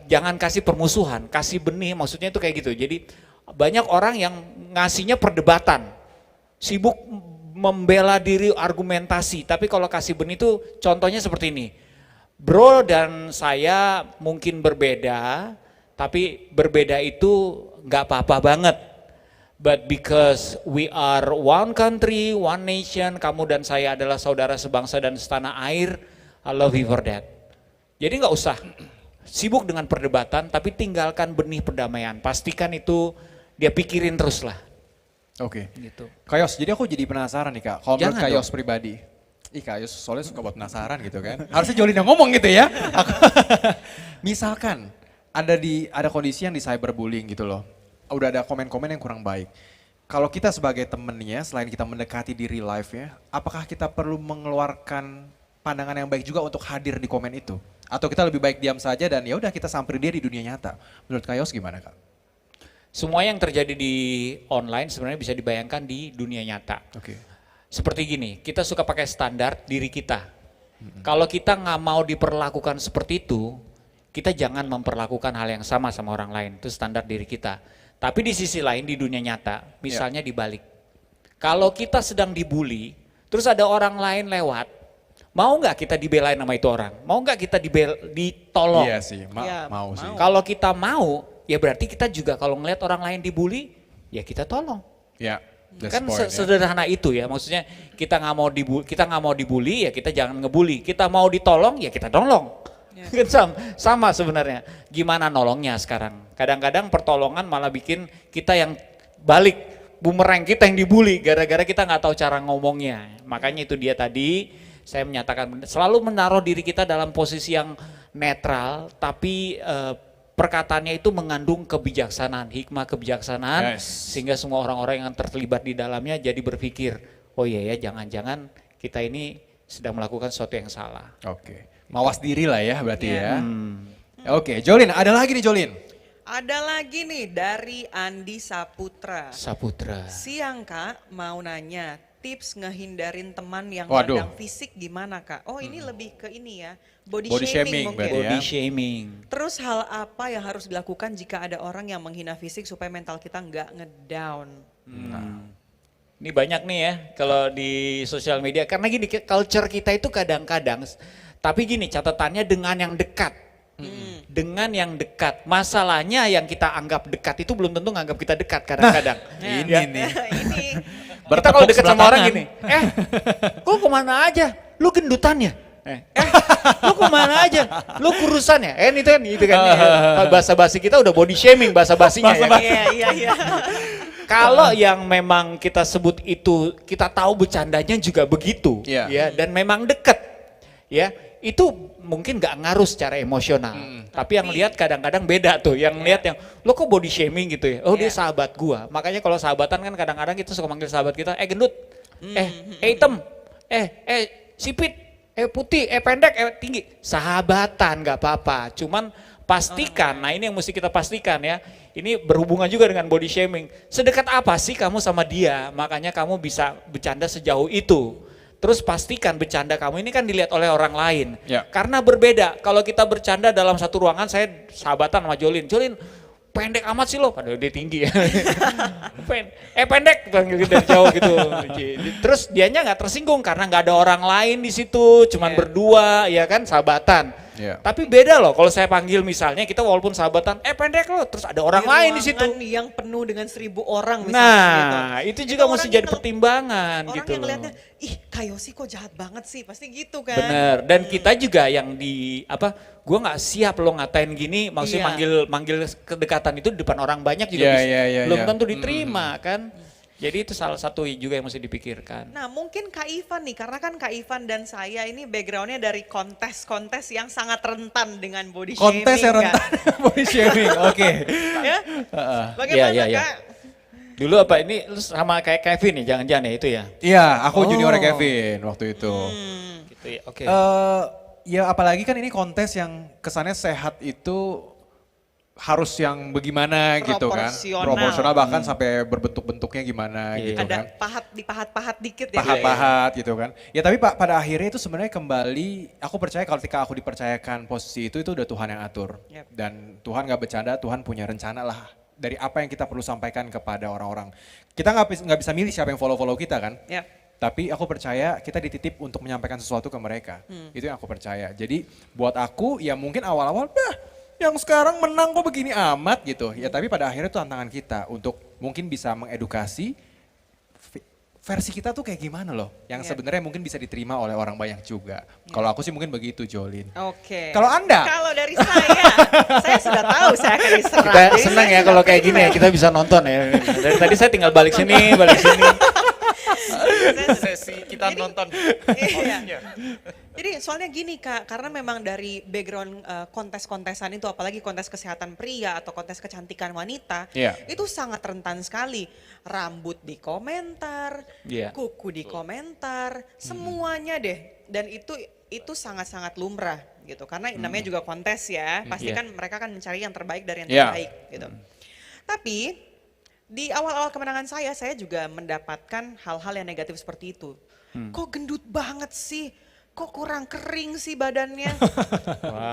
jangan kasih permusuhan, kasih benih maksudnya itu kayak gitu. Jadi banyak orang yang ngasihnya perdebatan, sibuk membela diri argumentasi, tapi kalau kasih benih itu contohnya seperti ini. Bro dan saya mungkin berbeda, tapi berbeda itu nggak apa-apa banget. But because we are one country, one nation, kamu dan saya adalah saudara sebangsa dan setanah air, I love you for that. Jadi nggak usah sibuk dengan perdebatan, tapi tinggalkan benih perdamaian. Pastikan itu dia pikirin terus lah. Oke. Gitu. Kak Yos, jadi aku jadi penasaran nih Kak. Kalau menurut Jangan Kak dong. Yos pribadi. Kak Yos soalnya suka buat penasaran gitu kan. Harusnya Jolin yang ngomong gitu ya. Misalkan ada kondisi yang di cyberbullying gitu loh. Udah ada komen-komen yang kurang baik. Kalau kita sebagai temennya, selain kita mendekati di real life ya, apakah kita perlu mengeluarkan pandangan yang baik juga untuk hadir di komen itu? Atau kita lebih baik diam saja dan ya udah kita samperin dia di dunia nyata? Menurut Kak Yos gimana Kak? Semua yang terjadi di online sebenarnya bisa dibayangkan di dunia nyata. Oke. Seperti gini, kita suka pakai standar diri kita. Kalau kita nggak mau diperlakukan seperti itu, kita jangan memperlakukan hal yang sama orang lain. Itu standar diri kita. Tapi di sisi lain di dunia nyata, misalnya dibalik. Kalau kita sedang dibully, terus ada orang lain lewat, mau nggak kita dibelain sama itu orang? Mau nggak kita ditolong? Iya sih, Iya, mau sih. Kalau kita mau, ya berarti kita juga kalau ngelihat orang lain dibully, ya kita tolong. Ya, that's Kan point, ya. sederhana itu ya, maksudnya kita nggak mau dibully ya kita jangan ngebully, kita mau ditolong ya kita tolong. Kan sama sebenarnya. Gimana nolongnya sekarang? Kadang-kadang pertolongan malah bikin kita yang balik, bumerang kita yang dibully gara-gara kita nggak tahu cara ngomongnya. Makanya itu dia tadi saya menyatakan selalu menaruh diri kita dalam posisi yang netral, tapi perkataannya itu mengandung kebijaksanaan, hikmah kebijaksanaan, sehingga semua orang-orang yang terlibat di dalamnya jadi berpikir, oh iya ya jangan-jangan kita ini sedang melakukan sesuatu yang salah. Oke, mawas diri lah ya berarti Iya. ya. Oke, Jolin, ada lagi nih Jolin. Ada lagi nih dari Andi Saputra. Saputra. Siang Kak, mau nanya tips ngehindarin teman yang Waduh. mandang fisik gimana Kak? Oh ini lebih ke ini ya, body, Body shaming shaming mungkin. berarti ya. Body shaming. Terus hal apa yang harus dilakukan jika ada orang yang menghina fisik supaya mental kita nggak ngedown? Ini banyak nih ya kalau di sosial media, karena gini culture kita itu kadang-kadang, tapi gini catatannya dengan yang dekat. Dengan yang dekat, masalahnya yang kita anggap dekat itu belum tentu nganggap kita dekat kadang-kadang. Ini Ya. nih. Ini Kita kalau dekat sama orang tangan. gini, kok kemana aja? Lu gendutan ya? Lu kemana aja? Lu kurusan ya? Itu kan bahasa basi kita udah body shaming bahasa basinya ya. iya. Kalau yang memang kita sebut itu, kita tahu bercandanya juga begitu, Iya. ya, dan memang dekat, ya, itu mungkin nggak ngaruh secara emosional. Tapi yang lihat kadang-kadang beda tuh, yang lihat yang, lo kok body shaming gitu ya? Oh dia sahabat gua. Makanya kalau sahabatan kan kadang-kadang kita suka manggil sahabat kita, gendut, hitam, sipit, putih, pendek, tinggi. Sahabatan nggak apa-apa. Cuman pastikan, nah ini yang mesti kita pastikan ya. Ini berhubungan juga dengan body shaming. Sedekat apa sih kamu sama dia? Makanya kamu bisa bercanda sejauh itu. Terus pastikan bercanda kamu ini kan dilihat oleh orang lain. Ya. Karena berbeda. Kalau kita bercanda dalam satu ruangan, saya sahabatan sama Jolin. Jolin, pendek amat sih lo, padahal dia tinggi ya. Pendek, panggil gitu dari jauh gitu. Terus dianya nggak tersinggung karena nggak ada orang lain di situ, cuman berdua, ya kan, sahabatan. Iya. Tapi beda loh kalau saya panggil misalnya kita walaupun sahabatan, pendek lo, terus ada orang lain di situ. ruangan yang penuh dengan 1000 orang misalnya gitu. Nah, itu juga mesti orang jadi yang pertimbangan Orang gitu yang loh. ngeliatnya, ih Kak Yosi kok jahat banget sih, pasti gitu kan. Bener, dan kita juga yang gua nggak siap lo ngatain gini, maksudnya Iya. manggil kedekatan itu di depan orang banyak juga belum tentu diterima kan. Jadi itu salah satu juga yang mesti dipikirkan. Nah mungkin Kak Ivan nih, karena kan Kak Ivan dan saya ini backgroundnya dari kontes-kontes yang sangat rentan dengan body shaming. Kontes yang rentan Kak. body shaming, oke. Ya? Bagaimana Iya, iya. Kak? Dulu apa ini lu sama kayak Kevin nih, jangan-jangan ya itu ya? Iya, aku Oh. junior Kevin waktu itu. Gitu ya, oke. Ya apalagi kan ini kontes yang kesannya sehat itu harus yang bagaimana gitu kan. Proporsional. Proporsional bahkan sampai berbentuk-bentuknya gimana Iya. gitu Ada kan. dipahat-pahat dikit ya. Pahat-pahat gitu kan. Ya tapi pada akhirnya itu sebenarnya kembali, aku percaya kalau ketika aku dipercayakan posisi itu udah Tuhan yang atur. Yep. Dan Tuhan gak bercanda, Tuhan punya rencana lah. Dari apa yang kita perlu sampaikan kepada orang-orang. Kita nggak bisa milih siapa yang follow-follow kita kan. Ya. Tapi aku percaya kita dititip untuk menyampaikan sesuatu ke mereka. Itu yang aku percaya. Jadi buat aku ya mungkin awal-awal, yang sekarang menang kok begini amat gitu. Ya tapi pada akhirnya itu tantangan kita untuk mungkin bisa mengedukasi versi kita tuh kayak gimana loh. Yang Iya. sebenarnya mungkin bisa diterima oleh orang banyak juga. Kalau aku sih mungkin begitu Jolin. Oke. Kalau Anda? Kalau dari saya sudah tahu saya akan diserang. Kita Jadi senang saya ya sudah kalau kayak gini ya, prepare. kita bisa nonton ya. Dari tadi saya tinggal balik sini, balik sini. Sesi kita nonton. Iya. Jadi soalnya gini Kak, karena memang dari background kontes-kontesan itu, apalagi kontes kesehatan pria atau kontes kecantikan wanita, Iya. itu sangat rentan sekali. Rambut di komentar, Iya. kuku di komentar, semuanya deh. Dan itu sangat-sangat lumrah gitu. Karena namanya juga kontes ya, pasti Iya. kan mereka kan mencari yang terbaik dari yang Iya. terbaik gitu. Tapi di awal-awal kemenangan saya juga mendapatkan hal-hal yang negatif seperti itu. Kok gendut banget sih? Kok kurang kering sih badannya?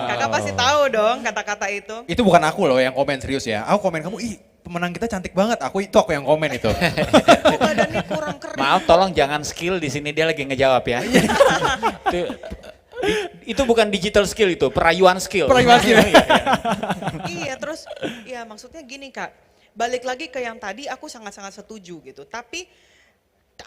Kakak pasti tahu dong kata-kata itu. Itu bukan aku loh yang komen serius ya. Aku komen kamu, ih pemenang kita cantik banget. Aku yang komen itu. Kok badannya kurang kering? Maaf, tolong jangan skill di sini, dia lagi ngejawab ya. Itu bukan digital skill, itu perayuan skill. Perayuan skill. Iya, terus ya maksudnya gini Kak. Balik lagi ke yang tadi, aku sangat-sangat setuju gitu. Tapi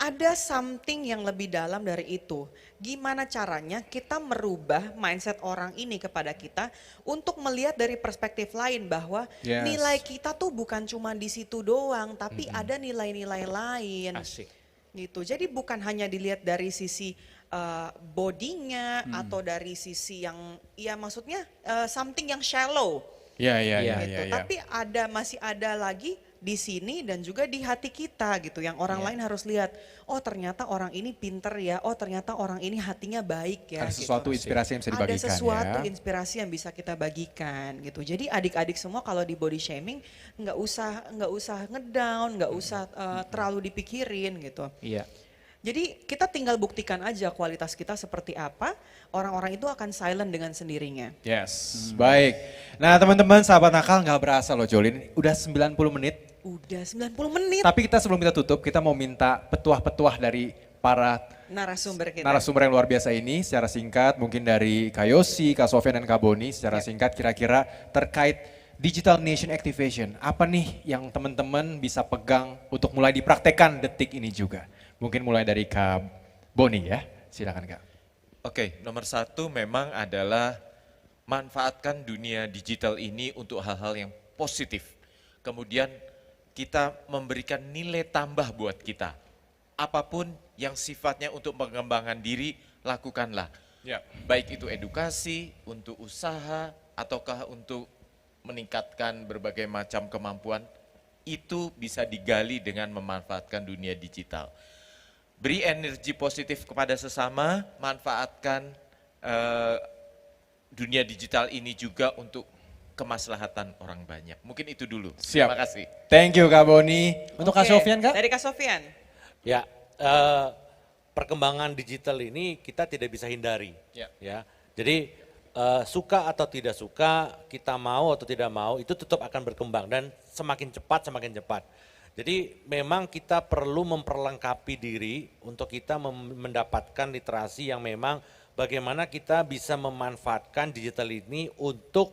ada something yang lebih dalam dari itu. Gimana caranya kita merubah mindset orang ini kepada kita untuk melihat dari perspektif lain bahwa Yes. nilai kita tuh bukan cuma di situ doang, tapi ada nilai-nilai lain. Asik. Gitu. Jadi bukan hanya dilihat dari sisi bodinya atau dari sisi yang ya maksudnya something yang shallow. Iya, Gitu. Tapi masih ada lagi di sini dan juga di hati kita gitu yang orang lain harus lihat. Oh ternyata orang ini pinter ya, oh ternyata orang ini hatinya baik ya. Ada gitu. sesuatu inspirasi yang bisa dibagikan Ada sesuatu ya. inspirasi yang bisa kita bagikan gitu. Jadi adik-adik semua kalau di body shaming nggak usah ngedown, nggak usah terlalu dipikirin gitu. Iya. Jadi kita tinggal buktikan aja kualitas kita seperti apa, orang-orang itu akan silent dengan sendirinya. Yes, baik. Nah teman-teman sahabat nakal nggak berasa loh Jolin, udah 90 menit. Udah 90 menit Tapi kita sebelum kita tutup, kita mau minta petuah-petuah dari para narasumber kita. narasumber yang luar biasa ini secara singkat. Mungkin dari Kak Yosi, Kak Sofyan dan Kak Boni secara singkat kira-kira terkait Digital Nation Activation. Apa nih yang teman-teman bisa pegang untuk mulai dipraktekkan detik ini juga? Mungkin mulai dari Kak Boni ya, silakan Kak. Oke, nomor satu memang adalah manfaatkan dunia digital ini untuk hal-hal yang positif. Kemudian kita memberikan nilai tambah buat kita. Apapun yang sifatnya untuk pengembangan diri, lakukanlah. Baik itu edukasi, untuk usaha, ataukah untuk meningkatkan berbagai macam kemampuan, itu bisa digali dengan memanfaatkan dunia digital. Beri energi positif kepada sesama, manfaatkan dunia digital ini juga untuk kemaslahatan orang banyak. Mungkin itu dulu. Siap. Terima kasih. Thank you Kak Boni. Untuk Kak Oke, Sofyan Kak? Dari Kak Sofyan. Ya, perkembangan digital ini kita tidak bisa hindari. Ya, jadi suka atau tidak suka, kita mau atau tidak mau, itu tetap akan berkembang dan semakin cepat semakin cepat. Jadi memang kita perlu memperlengkapi diri untuk kita mendapatkan literasi yang memang bagaimana kita bisa memanfaatkan digital ini untuk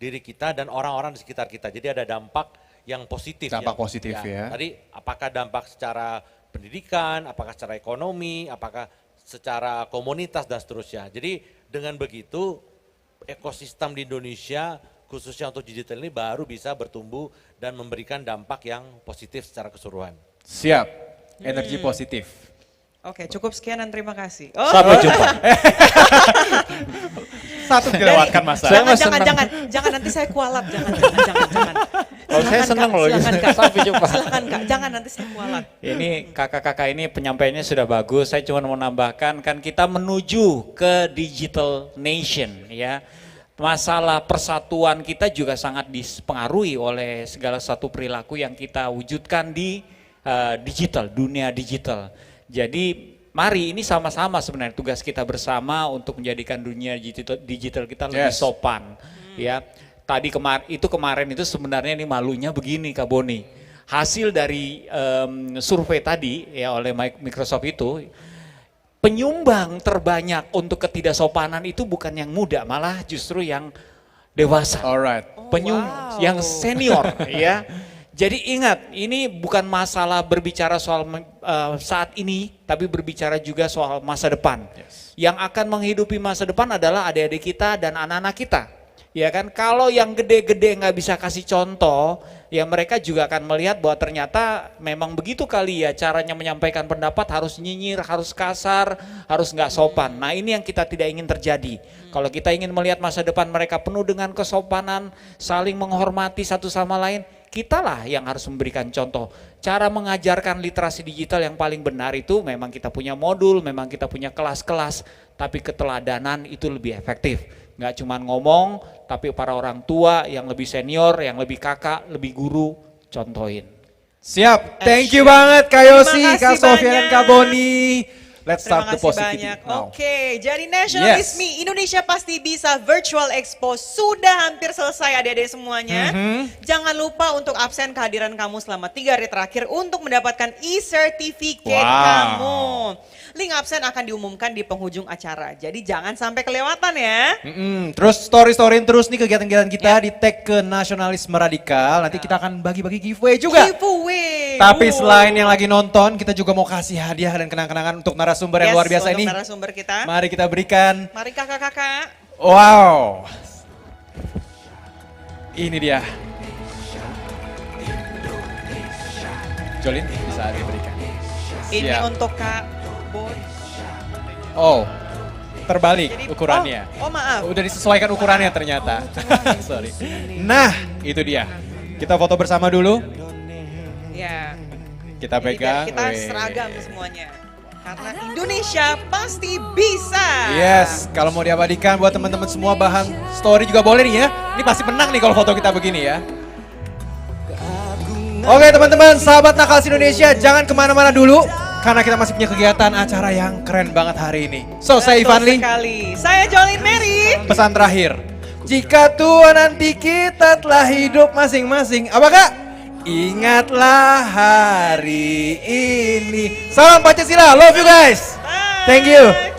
diri kita dan orang-orang di sekitar kita. Jadi ada dampak yang positif. Dampak positif ya. Tadi apakah dampak secara pendidikan, apakah secara ekonomi, apakah secara komunitas dan seterusnya. Jadi dengan begitu ekosistem di Indonesia khususnya untuk digital ini baru bisa bertumbuh dan memberikan dampak yang positif secara keseluruhan. Siap, energi positif. Oke, cukup sekian dan terima kasih. Sampai jumpa. Satu dilewatkan masa. Saya mah Jangan, senang. jangan nanti saya kualat, jangan. Oh, saya senang loh. Silakan Kak. Sampai jumpa. Silakan Kak, jangan nanti saya kualat. Ini kakak-kakak ini penyampaiannya sudah bagus. Saya cuma mau nambahkan kan kita menuju ke digital nation ya. Masalah persatuan kita juga sangat dipengaruhi oleh segala satu perilaku yang kita wujudkan di digital, dunia digital. Jadi mari ini sama-sama sebenarnya tugas kita bersama untuk menjadikan dunia digital kita lebih sopan. Ya, tadi kemarin itu sebenarnya ini malunya begini Kak Boni. Hasil dari survei tadi ya oleh Microsoft itu, penyumbang terbanyak untuk ketidaksopanan itu bukan yang muda, malah justru yang dewasa. Alright. Yang senior ya. Jadi ingat, ini bukan masalah berbicara soal saat ini, tapi berbicara juga soal masa depan. Yang akan menghidupi masa depan adalah adik-adik kita dan anak-anak kita. Ya kan, kalau yang gede-gede nggak bisa kasih contoh, ya mereka juga akan melihat bahwa ternyata memang begitu kali ya caranya menyampaikan pendapat, harus nyinyir, harus kasar, harus nggak sopan. Nah ini yang kita tidak ingin terjadi. Kalau kita ingin melihat masa depan mereka penuh dengan kesopanan, saling menghormati satu sama lain, kitalah yang harus memberikan contoh. Cara mengajarkan literasi digital yang paling benar itu memang kita punya modul, memang kita punya kelas-kelas, tapi keteladanan itu lebih efektif. Nggak cuma ngomong, tapi para orang tua yang lebih senior, yang lebih kakak, lebih guru, contohin. Siap, thank you banget Kak Yosi, Terima Kak kasih Sofia dan Kak banyak. Boni. Let's Terima start the kasih positivity banyak. now. Oke, jadi National Yes. is Me Indonesia Pasti Bisa Virtual Expo sudah hampir selesai adik-adik semuanya. Jangan lupa untuk absen kehadiran kamu selama 3 hari terakhir untuk mendapatkan e-certificate Wow. kamu. Link absen akan diumumkan di penghujung acara. Jadi jangan sampai kelewatan ya. Terus story-storyin terus nih kegiatan-kegiatan kita di tag ke Nasionalisme Radikal. Nanti kita akan bagi-bagi giveaway juga. Giveaway. Tapi Wow. selain yang lagi nonton, kita juga mau kasih hadiah dan kenang-kenangan untuk narasumber yang Yes, luar biasa untuk ini. narasumber kita. Mari kita berikan. Mari kakak-kakak. Wow. Ini dia. Jolin bisa diberikan. Ini Siap. untuk Kak Boy. Oh, terbalik Jadi- ukurannya. Oh, maaf. Udah disesuaikan ukurannya ternyata. Sorry. Nah, itu dia. Kita foto bersama dulu. Ya. Kita Jadi biar pegang. kita Weh. seragam semuanya. Karena Indonesia pasti bisa. Yes, kalau mau diabadikan buat teman-teman semua bahan story juga boleh nih ya. Ini pasti menang nih kalau foto kita begini ya. Oke teman-teman, sahabat Nakal Indonesia, jangan kemana-mana dulu. Karena kita masih punya kegiatan acara yang keren banget hari ini. So, saya Betul Ivan Lee. sekali. Saya Jolin Mary. Pesan terakhir. Jika tua nanti kita telah hidup masing-masing. Apa Kak? Ingatlah hari ini. Salam Pancasila, love you guys. Bye. Thank you.